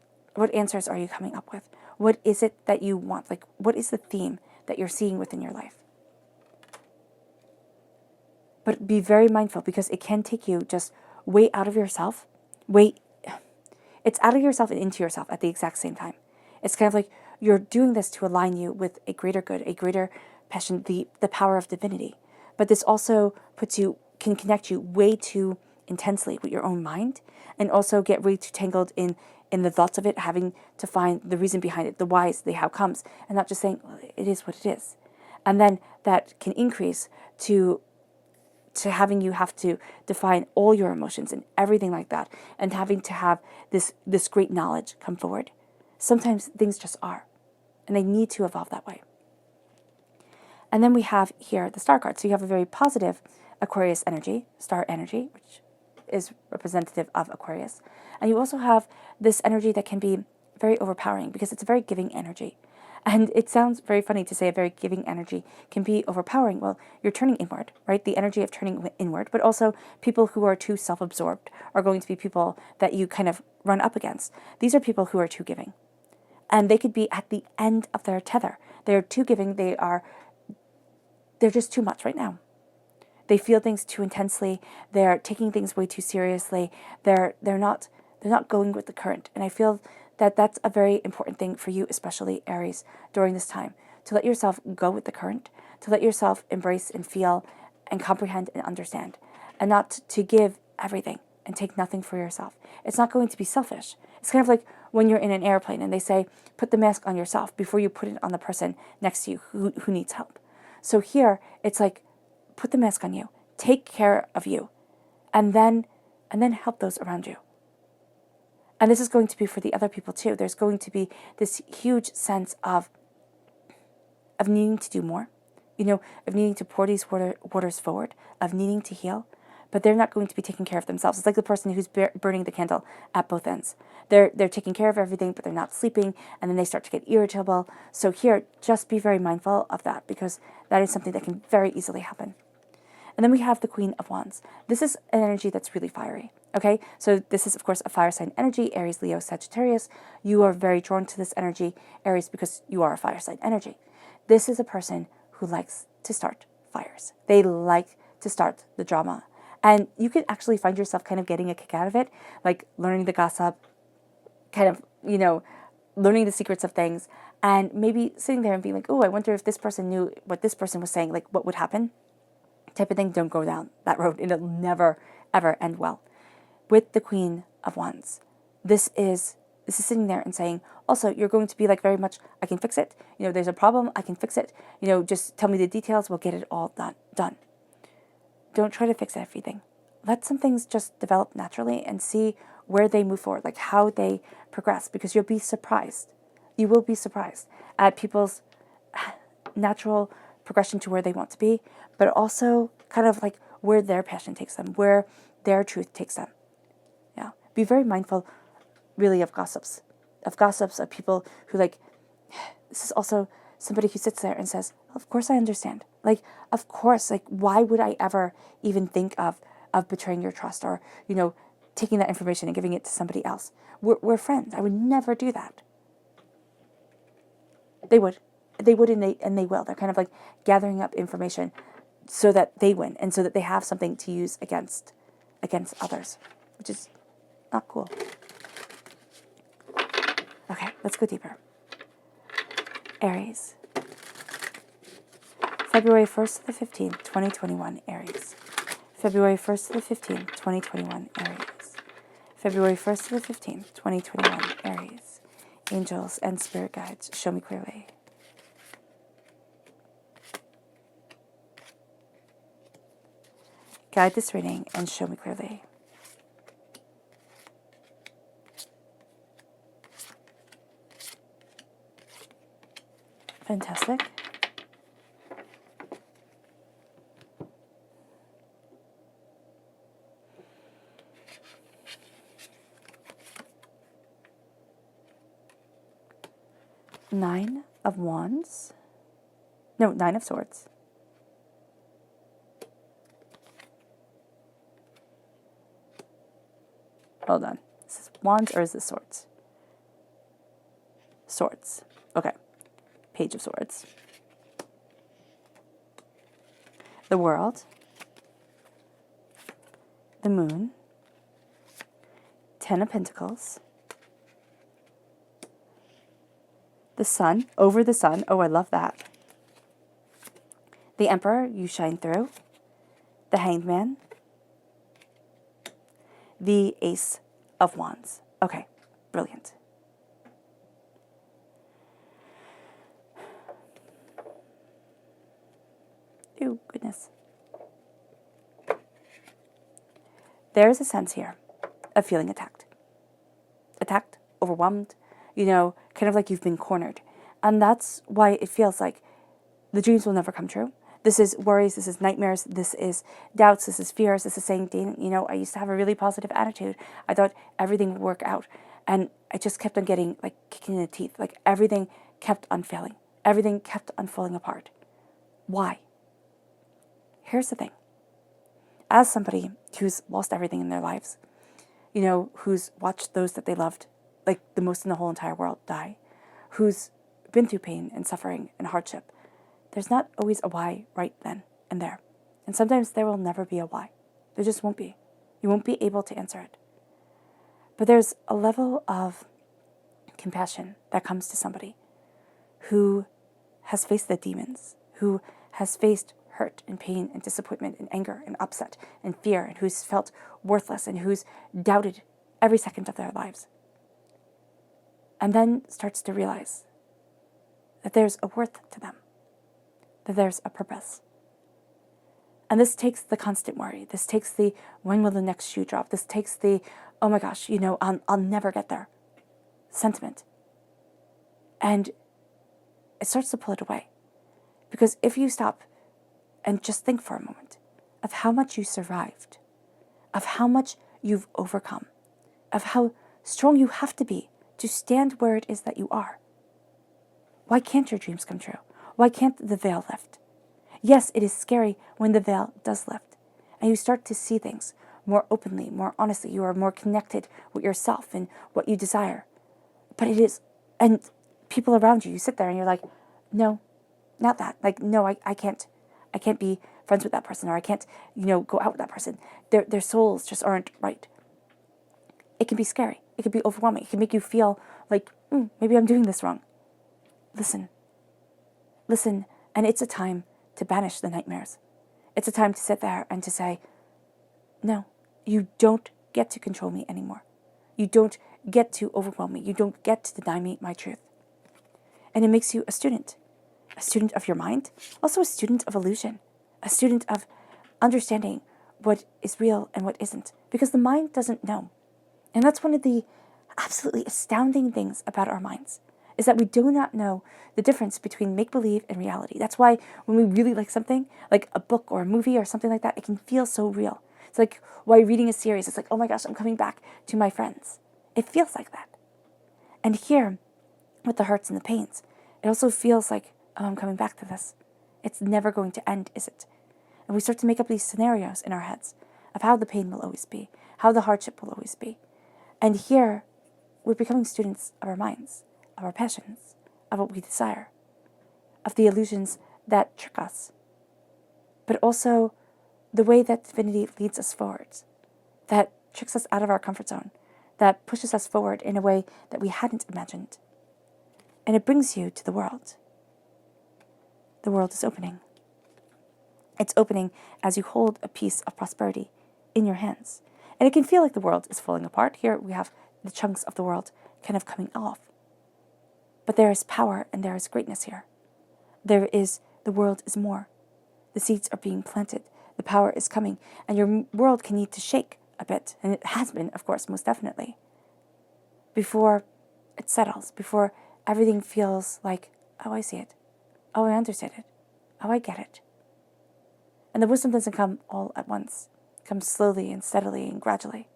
answers are you coming up with? What is it that you want? Like, what is the theme that you're seeing within your life? But be very mindful, because it can take you just way out of yourself. It's out of yourself and into yourself at the exact same time. It's kind of like you're doing this to align you with a greater good, a greater passion, the power of divinity. But this also can connect you way too intensely with your own mind, and also get way too tangled in the thoughts of it, having to find the reason behind it, the whys, the how comes, and not just saying, well, it is what it is. And then that can increase to having you have to define all your emotions and everything like that, and having to have this great knowledge come forward. Sometimes things just are, and they need to evolve that way. And then we have here the star card. So you have a very positive Aquarius energy, star energy, which is representative of Aquarius. And you also have this energy that can be very overpowering, because it's a very giving energy. And it sounds very funny to say a very giving energy can be overpowering. Well, you're turning inward, right? The energy of turning inward, but also people who are too self-absorbed are going to be people that you kind of run up against. These are people who are too giving. And they could be at the end of their tether. They're too giving. They're just too much right now. They feel things too intensely. They're taking things way too seriously. They're not They're not going with the current. And I feel that that's a very important thing for you, especially Aries, during this time, to let yourself go with the current, to let yourself embrace and feel and comprehend and understand, and not to give everything and take nothing for yourself. It's not going to be selfish. It's kind of like when you're in an airplane and they say, put the mask on yourself before you put it on the person next to you who needs help. So here, it's like, put the mask on you, take care of you, and then help those around you. And this is going to be for the other people too. There's going to be this huge sense of needing to do more, of needing to pour these waters forward, of needing to heal, but they're not going to be taking care of themselves. It's like the person who's burning the candle at both ends. They're taking care of everything, but they're not sleeping, and then they start to get irritable. So here, just be very mindful of that, because that is something that can very easily happen. And then we have the Queen of Wands. This is an energy that's really fiery, okay? So this is, of course, a fire sign energy, Aries, Leo, Sagittarius. You are very drawn to this energy, Aries, because you are a fire sign energy. This is a person who likes to start fires. They like to start the drama. And you can actually find yourself kind of getting a kick out of it, like learning the gossip, kind of, learning the secrets of things, and maybe sitting there and being like, oh, I wonder if this person knew what this person was saying, like what would happen? Type of thing. Don't go down that road. It'll never, ever end well. With the Queen of Wands, this is sitting there and saying, also, you're going to be like very much, I can fix it. There's a problem, I can fix it. Just tell me the details, we'll get it all done. Don't try to fix everything. Let some things just develop naturally and see where they move forward, like how they progress, because you'll be surprised. You will be surprised at people's natural progression to where they want to be, but also kind of like where their passion takes them, where their truth takes them. Yeah. Be very mindful, really, of gossips, of people who this is also somebody who sits there and says, of course I understand. Like, of course, like, why would I ever even think of betraying your trust or, taking that information and giving it to somebody else? We're friends. I would never do that. They would and they will. They're kind of like gathering up information so that they win and so that they have something to use against others, which is not cool. Okay, let's go deeper. Aries. February 1st to the 15th, 2021, Aries. February 1st to the 15th, 2021, Aries. February 1st to the 15th, 2021, Aries. Angels and spirit guides, show me clearly. Guide this reading and show me clearly. Fantastic. Nine of Wands. No, Nine of Swords. Hold on. Is this Wands or is this Swords? Swords. Okay. Page of Swords. The World. The Moon. Ten of Pentacles. The Sun. Over the Sun. Oh, I love that. The Emperor. You shine through. The Hanged Man. The Ace of Wands. Okay, brilliant. Ew, goodness. There's a sense here of feeling attacked. Attacked, overwhelmed, kind of like you've been cornered. And that's why it feels like the dreams will never come true. This is worries, this is nightmares, this is doubts, this is fears, this is saying, Dane, I used to have a really positive attitude. I thought everything would work out. And I just kept on getting kicking in the teeth. Everything kept on failing. Everything kept on falling apart. Why? Here's the thing. As somebody who's lost everything in their lives, who's watched those that they loved, the most in the whole entire world, die, who's been through pain and suffering and hardship, there's not always a why right then and there. And sometimes there will never be a why. There just won't be. You won't be able to answer it. But there's a level of compassion that comes to somebody who has faced the demons, who has faced hurt and pain and disappointment and anger and upset and fear, and who's felt worthless and who's doubted every second of their lives. And then starts to realize that there's a worth to them, that there's a purpose. And this takes the constant worry. This takes the, when will the next shoe drop? This takes the, oh my gosh, I'll never get there sentiment. And it starts to pull it away. Because if you stop and just think for a moment of how much you survived, of how much you've overcome, of how strong you have to be to stand where it is that you are, why can't your dreams come true? Why can't the veil lift? Yes, it is scary when the veil does lift and you start to see things more openly, more honestly. You are more connected with yourself and what you desire. But it is, and people around you, you sit there and you're like, no, not that. Like, no, I can't be friends with that person, or I can't, go out with that person. Their souls just aren't right. It can be scary. It can be overwhelming. It can make you feel like, maybe I'm doing this wrong. Listen, and it's a time to banish the nightmares. It's a time to sit there and to say, no, you don't get to control me anymore. You don't get to overwhelm me. You don't get to deny me my truth. And it makes you a student of your mind, also a student of illusion, a student of understanding what is real and what isn't, because the mind doesn't know. And that's one of the absolutely astounding things about our minds, is that we do not know the difference between make-believe and reality. That's why when we really like something, like a book or a movie or something like that, it can feel so real. It's like why reading a series, it's like, oh my gosh, I'm coming back to my friends. It feels like that. And here, with the hurts and the pains, it also feels like, oh, I'm coming back to this. It's never going to end, is it? And we start to make up these scenarios in our heads of how the pain will always be, how the hardship will always be. And here, we're becoming students of our minds, of our passions, of what we desire, of the illusions that trick us, but also the way that divinity leads us forward, that tricks us out of our comfort zone, that pushes us forward in a way that we hadn't imagined. And it brings you to the world. The world is opening. It's opening as you hold a piece of prosperity in your hands. And it can feel like the world is falling apart. Here we have the chunks of the world kind of coming off. But there is power and there is greatness here. The world is more. The seeds are being planted. The power is coming. And your world can need to shake a bit. And it has been, of course, most definitely. Before it settles, before everything feels like, oh, I see it. Oh, I understand it. Oh, I get it. And the wisdom doesn't come all at once. It comes slowly and steadily and gradually.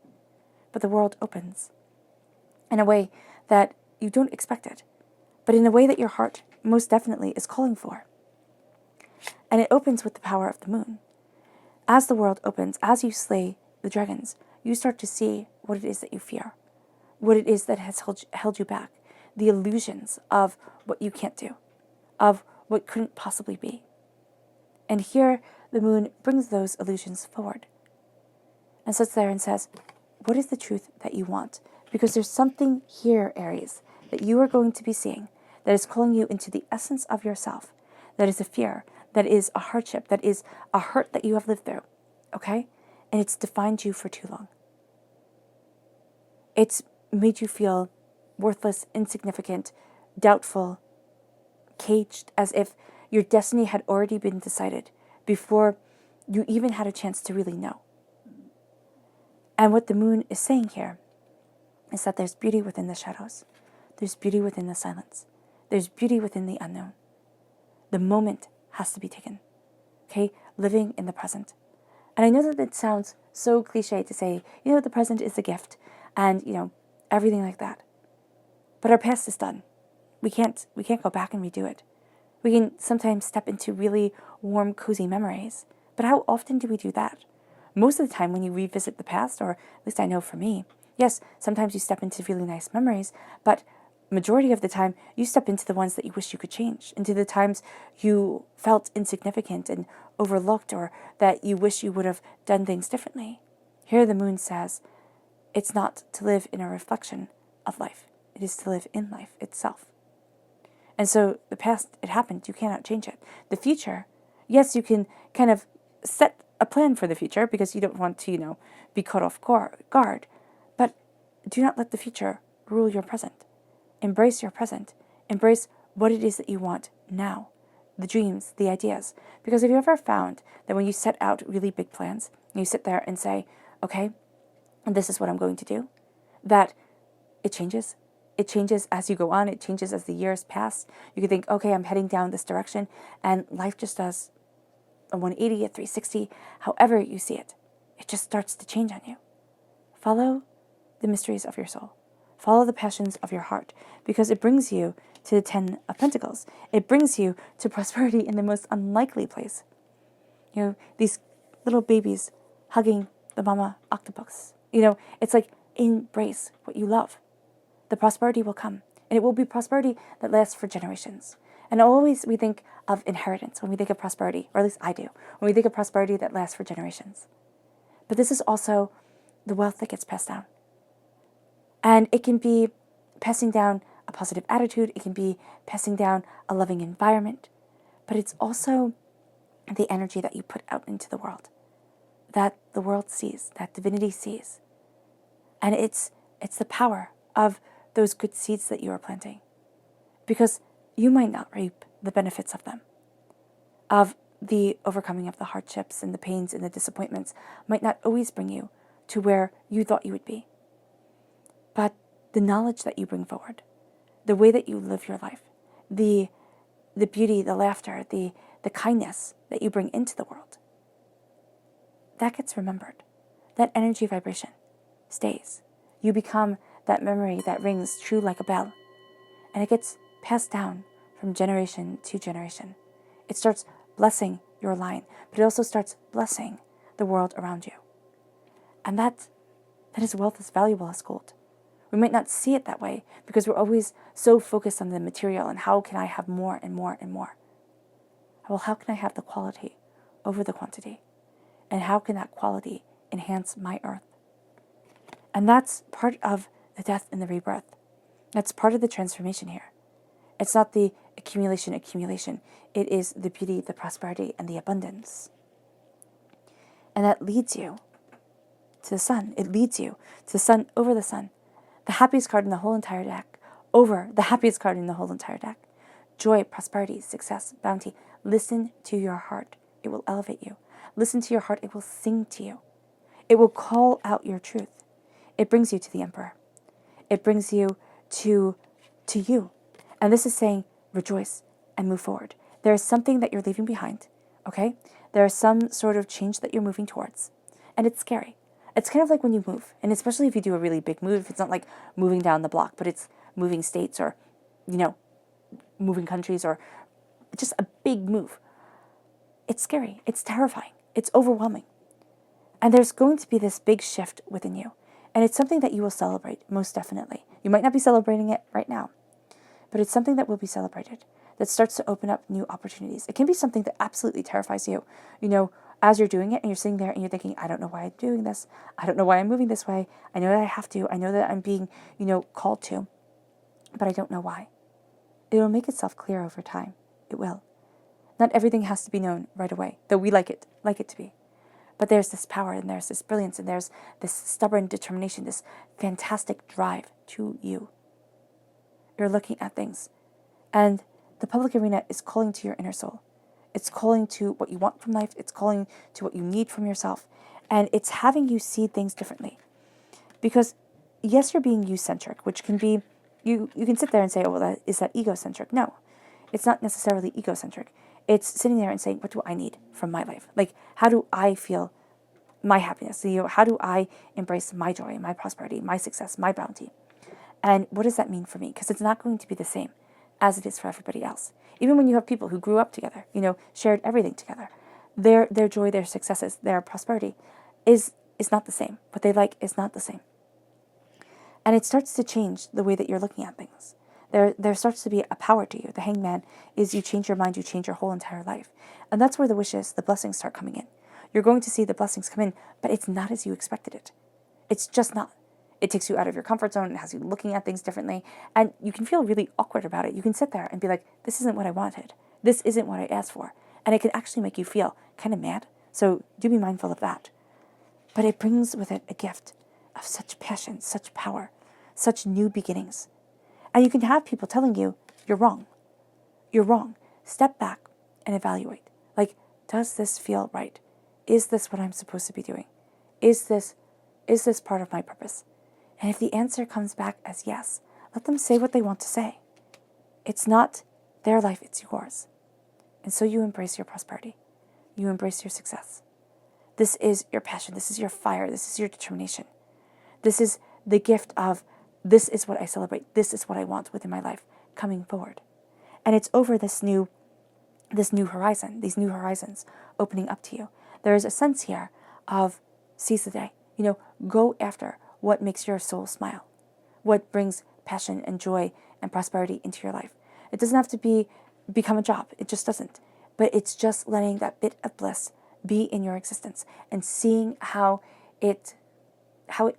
But the world opens in a way that you don't expect it, but in a way that your heart most definitely is calling for. And it opens with the power of the moon. As the world opens, as you slay the dragons, you start to see what it is that you fear, what it is that has held you back, the illusions of what you can't do, of what couldn't possibly be. And here the moon brings those illusions forward and sits there and says, what is the truth that you want? Because there's something here, Aries, that you are going to be seeing that is calling you into the essence of yourself, that is a fear, that is a hardship, that is a hurt that you have lived through, okay? And it's defined you for too long. It's made you feel worthless, insignificant, doubtful, caged, as if your destiny had already been decided before you even had a chance to really know. And what the moon is saying here is that there's beauty within the shadows. There's beauty within the silence. There's beauty within the unknown. The moment has to be taken, okay? Living in the present. And I know that it sounds so cliche to say, the present is a gift and, everything like that. But our past is done. We can't go back and redo it. We can sometimes step into really warm, cozy memories. But how often do we do that? Most of the time when you revisit the past, or at least I know for me, yes, sometimes you step into really nice memories, but majority of the time you step into the ones that you wish you could change, into the times you felt insignificant and overlooked, or that you wish you would have done things differently. Here the moon says, It's not to live in a reflection of life. It is to live in life itself. And so the past, it happened. You cannot change it. The future, yes, you can kind of set a plan for the future because you don't want to, be caught off guard. But do not let the future rule your present. Embrace your present. Embrace what it is that you want now. The dreams, the ideas. Because have you ever found that when you set out really big plans, you sit there and say, okay, and this is what I'm going to do, that it changes. It changes as you go on. It changes as the years pass. You can think, okay, I'm heading down this direction, and life just does a 180, a 360, however you see it. It just starts to change on you. Follow the mysteries of your soul. Follow the passions of your heart, because it brings you to the 10 of Pentacles. It brings you to prosperity in the most unlikely place. These little babies hugging the mama octopus. It's like, embrace what you love. The prosperity will come. And it will be prosperity that lasts for generations. And always we think of inheritance when we think of prosperity, or at least I do, when we think of prosperity that lasts for generations. But this is also the wealth that gets passed down. And it can be passing down a positive attitude. It can be passing down a loving environment. But it's also the energy that you put out into the world, that the world sees, that divinity sees. And it's the power of those good seeds that you are planting. Because you might not reap the benefits of them, of the overcoming of the hardships and the pains and the disappointments might not always bring you to where you thought you would be. But the knowledge that you bring forward, the way that you live your life, the beauty, the laughter, the kindness that you bring into the world, that gets remembered. That energy vibration stays. You become that memory that rings true like a bell. And it gets passed down from generation to generation. It starts blessing your line, but it also starts blessing the world around you. And that is wealth as valuable as gold. We might not see it that way because we're always so focused on the material and how can I have more and more and more. Well, how can I have the quality over the quantity? And how can that quality enhance my earth? And that's part of the death and the rebirth. That's part of the transformation here. It's not the accumulation. It is the beauty, the prosperity, and the abundance. And that leads you to the sun. It leads you to the sun over the sun. The happiest card in the whole entire deck. Over the happiest card in the whole entire deck. Joy, prosperity, success, bounty. Listen to your heart. It will elevate you. Listen to your heart. It will sing to you. It will call out your truth. It brings you to the Emperor. It brings you to you. And this is saying, rejoice and move forward. There is something that you're leaving behind, okay? There is some sort of change that you're moving towards. And it's scary. It's kind of like when you move, and especially if you do a really big move, it's not like moving down the block, but it's moving states or, moving countries or just a big move. It's scary. It's terrifying. It's overwhelming. And there's going to be this big shift within you. And it's something that you will celebrate, most definitely. You might not be celebrating it right now, but it's something that will be celebrated, that starts to open up new opportunities. It can be something that absolutely terrifies you, as you're doing it and you're sitting there and you're thinking, I don't know why I'm doing this. I don't know why I'm moving this way. I know that I have to. I know that I'm being, called to, but I don't know why. It will make itself clear over time. It will. Not everything has to be known right away, though we like it to be. But there's this power and there's this brilliance and there's this stubborn determination, this fantastic drive to you. You're looking at things. And the public arena is calling to your inner soul. It's calling to what you want from life. It's calling to what you need from yourself. And it's having you see things differently. Because, yes, you're being you-centric, which can be, you can sit there and say, oh, well, is that egocentric? No, it's not necessarily egocentric. It's sitting there and saying, what do I need from my life? Like, how do I feel my happiness? How do I embrace my joy, my prosperity, my success, my bounty? And what does that mean for me? Because it's not going to be the same as it is for everybody else. Even when you have people who grew up together, shared everything together, their joy, their successes, their prosperity is not the same. What they like is not the same. And it starts to change the way that you're looking at things. There starts to be a power to you. The hangman is you change your mind, you change your whole entire life. And that's where the wishes, the blessings start coming in. You're going to see the blessings come in, but it's not as you expected it. It's just not. It takes you out of your comfort zone and has you looking at things differently. And you can feel really awkward about it. You can sit there and be like, this isn't what I wanted. This isn't what I asked for. And it can actually make you feel kind of mad. So do be mindful of that. But it brings with it a gift of such passion, such power, such new beginnings. And you can have people telling you, you're wrong. You're wrong. Step back and evaluate. Like, does this feel right? Is this what I'm supposed to be doing? Is this part of my purpose? And if the answer comes back as yes, let them say what they want to say. It's not their life, it's yours. And so you embrace your prosperity. You embrace your success. This is your passion. This is your fire. This is your determination. This is the gift of, this is what I celebrate. This is what I want within my life coming forward. And it's over this new horizon, these new horizons opening up to you. There is a sense here of seize the day. Go after what makes your soul smile, what brings passion and joy and prosperity into your life. It doesn't have to become a job. It just doesn't. But it's just letting that bit of bliss be in your existence and seeing how it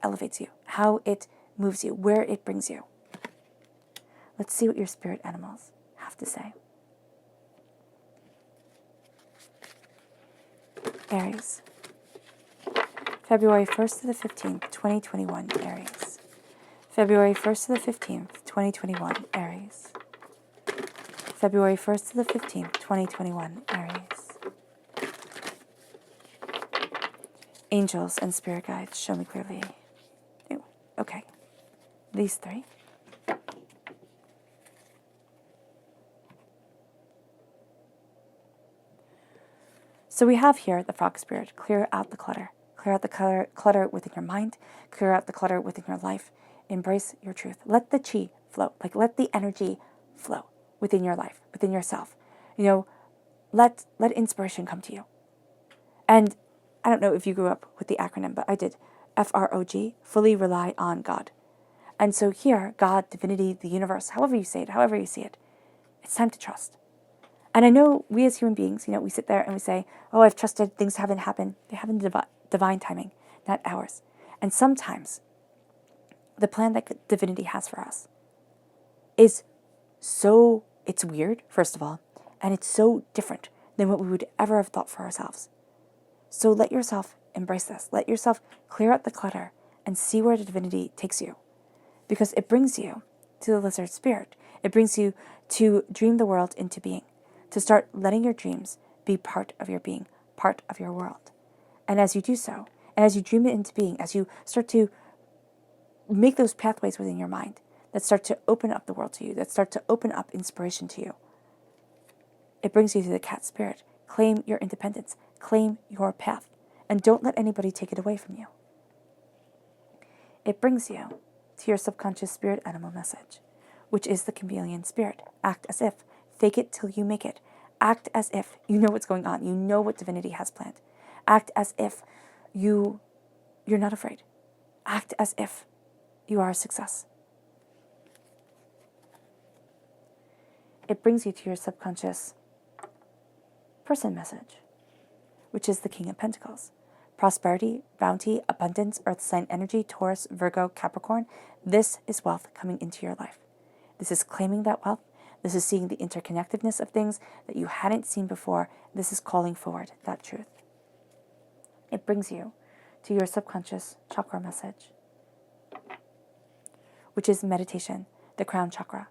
elevates you, how it moves you, where it brings you. Let's see what your spirit animals have to say. Aries. February 1st to the 15th, 2021, Aries. February 1st to the 15th, 2021, Aries. February 1st to the 15th, 2021, Aries. Angels and spirit guides, show me clearly. Ooh, okay. These three. So we have here the frog spirit. Clear out the clutter. Clear out the clutter within your mind. Clear out the clutter within your life. Embrace your truth. Let the chi flow. Let the energy flow within your life, within yourself. Let inspiration come to you. And I don't know if you grew up with the acronym, but I did. FROG, fully rely on God. And so here, God, divinity, the universe, however you say it, however you see it, it's time to trust. And I know we as human beings, we sit there and we say, oh, I've trusted, things haven't happened. They happen in divine timing, not ours. And sometimes the plan that divinity has for us is it's weird, first of all, and it's so different than what we would ever have thought for ourselves. So let yourself embrace this. Let yourself clear out the clutter and see where the divinity takes you. Because it brings you to the lizard spirit. It brings you to dream the world into being. To start letting your dreams be part of your being, part of your world. And as you do so, and as you dream it into being, as you start to make those pathways within your mind that start to open up the world to you, that start to open up inspiration to you, it brings you to the cat spirit. Claim your independence. Claim your path. And don't let anybody take it away from you. It brings you to your subconscious spirit animal message, which is the chameleon spirit. Act as if. Fake it till you make it. Act as if you know what's going on. You know what divinity has planned. Act as if you're not afraid. Act as if you are a success. It brings you to your subconscious person message, which is the King of Pentacles. Prosperity, bounty, abundance, earth sign energy, Taurus, Virgo, Capricorn. This is wealth coming into your life. This is claiming that wealth. This is seeing the interconnectedness of things that you hadn't seen before. This is calling forward that truth. It brings you to your subconscious chakra message, which is meditation, the crown chakra.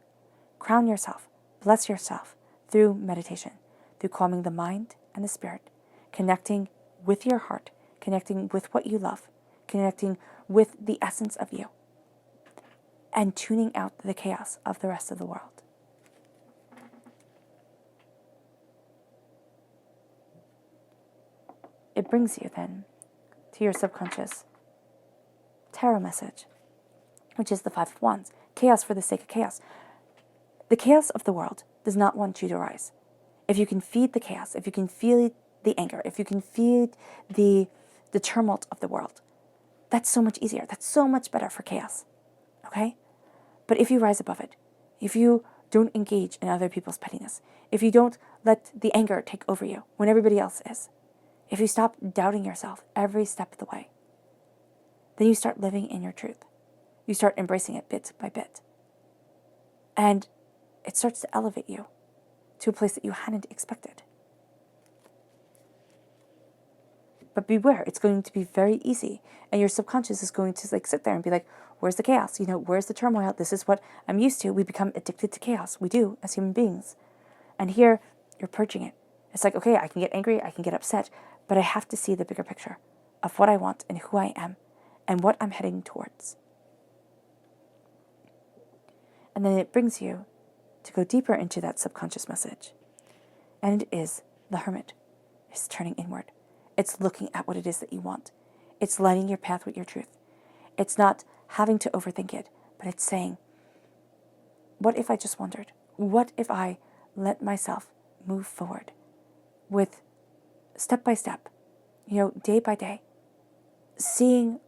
Crown yourself, bless yourself through meditation, through calming the mind and the spirit, connecting with your heart, connecting with what you love, connecting with the essence of you, and tuning out the chaos of the rest of the world. It brings you then to your subconscious tarot message, which is the Five of Wands. Chaos for the sake of chaos. The chaos of the world does not want you to rise. If you can feed the chaos, if you can feel the anger, if you can feed the tumult of the world, that's so much easier. That's so much better for chaos. Okay? But if you rise above it, if you don't engage in other people's pettiness, if you don't let the anger take over you when everybody else is, if you stop doubting yourself every step of the way, then you start living in your truth. You start embracing it bit by bit. And it starts to elevate you to a place that you hadn't expected. But beware, it's going to be very easy. And your subconscious is going to sit there and be like, where's the chaos? Where's the turmoil? This is what I'm used to. We become addicted to chaos. We do as human beings. And here, you're purging it. It's like, okay, I can get angry, I can get upset, but I have to see the bigger picture of what I want and who I am and what I'm heading towards. And then it brings you to go deeper into that subconscious message. And it is the hermit. It's turning inward. It's looking at what it is that you want. It's lighting your path with your truth. It's not having to overthink it, but it's saying, what if I just wondered? What if I let myself move forward with step by step, day by day, seeing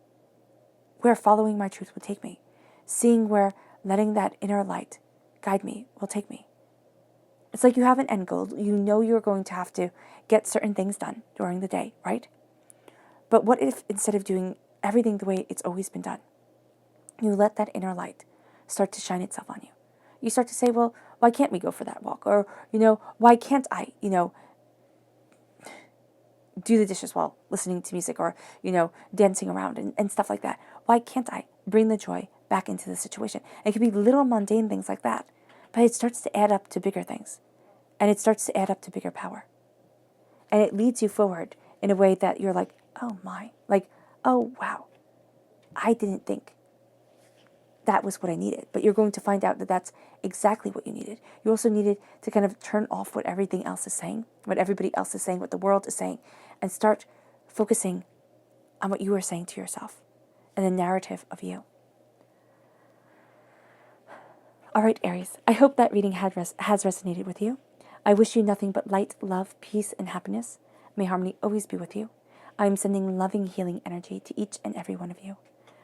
where following my truth will take me, seeing where letting that inner light guide me will take me. It's like you have an end goal. You know you're going to have to get certain things done during the day, right? But what if instead of doing everything the way it's always been done, you let that inner light start to shine itself on you? You start to say, well, why can't we go for that walk? Or, why can't I, do the dishes while listening to music or, dancing around and stuff like that? Why can't I bring the joy back into the situation? It could be little mundane things like that, but it starts to add up to bigger things. And it starts to add up to bigger power. And it leads you forward in a way that you're like, oh my, oh wow, I didn't think that was what I needed. But you're going to find out that that's exactly what you needed. You also needed to kind of turn off what everything else is saying, what everybody else is saying, what the world is saying, and start focusing on what you are saying to yourself and the narrative of you. All right, Aries, I hope that reading has resonated with you. I wish you nothing but light, love, peace, and happiness. May harmony always be with you. I am sending loving, healing energy to each and every one of you.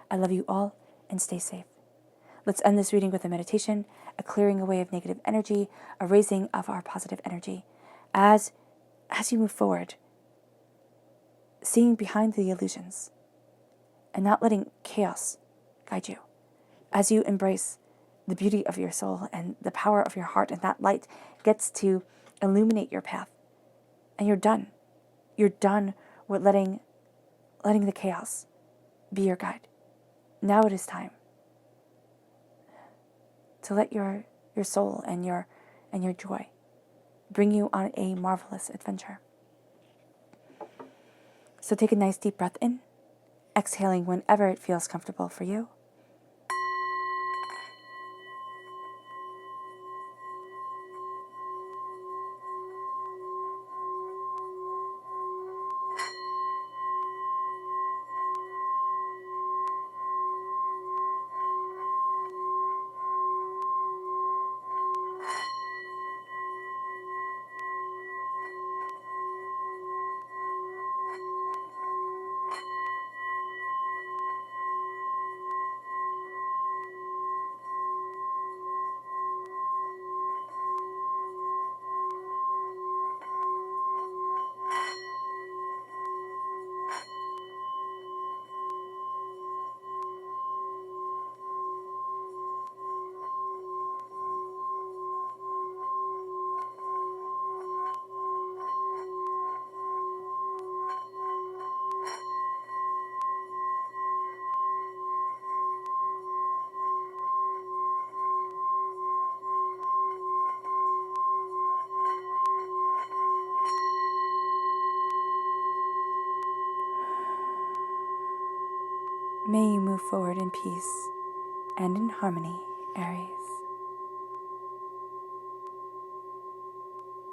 I love you all, and stay safe. Let's end this reading with a meditation, a clearing away of negative energy, a raising of our positive energy. As you move forward, seeing behind the illusions and not letting chaos guide you. As you embrace the beauty of your soul and the power of your heart, and that light gets to illuminate your path. And you're done. You're done with letting the chaos be your guide. Now it is time to let your soul and your joy bring you on a marvelous adventure. So take a nice deep breath in, exhaling whenever it feels comfortable for you. May you move forward in peace and in harmony, Aries.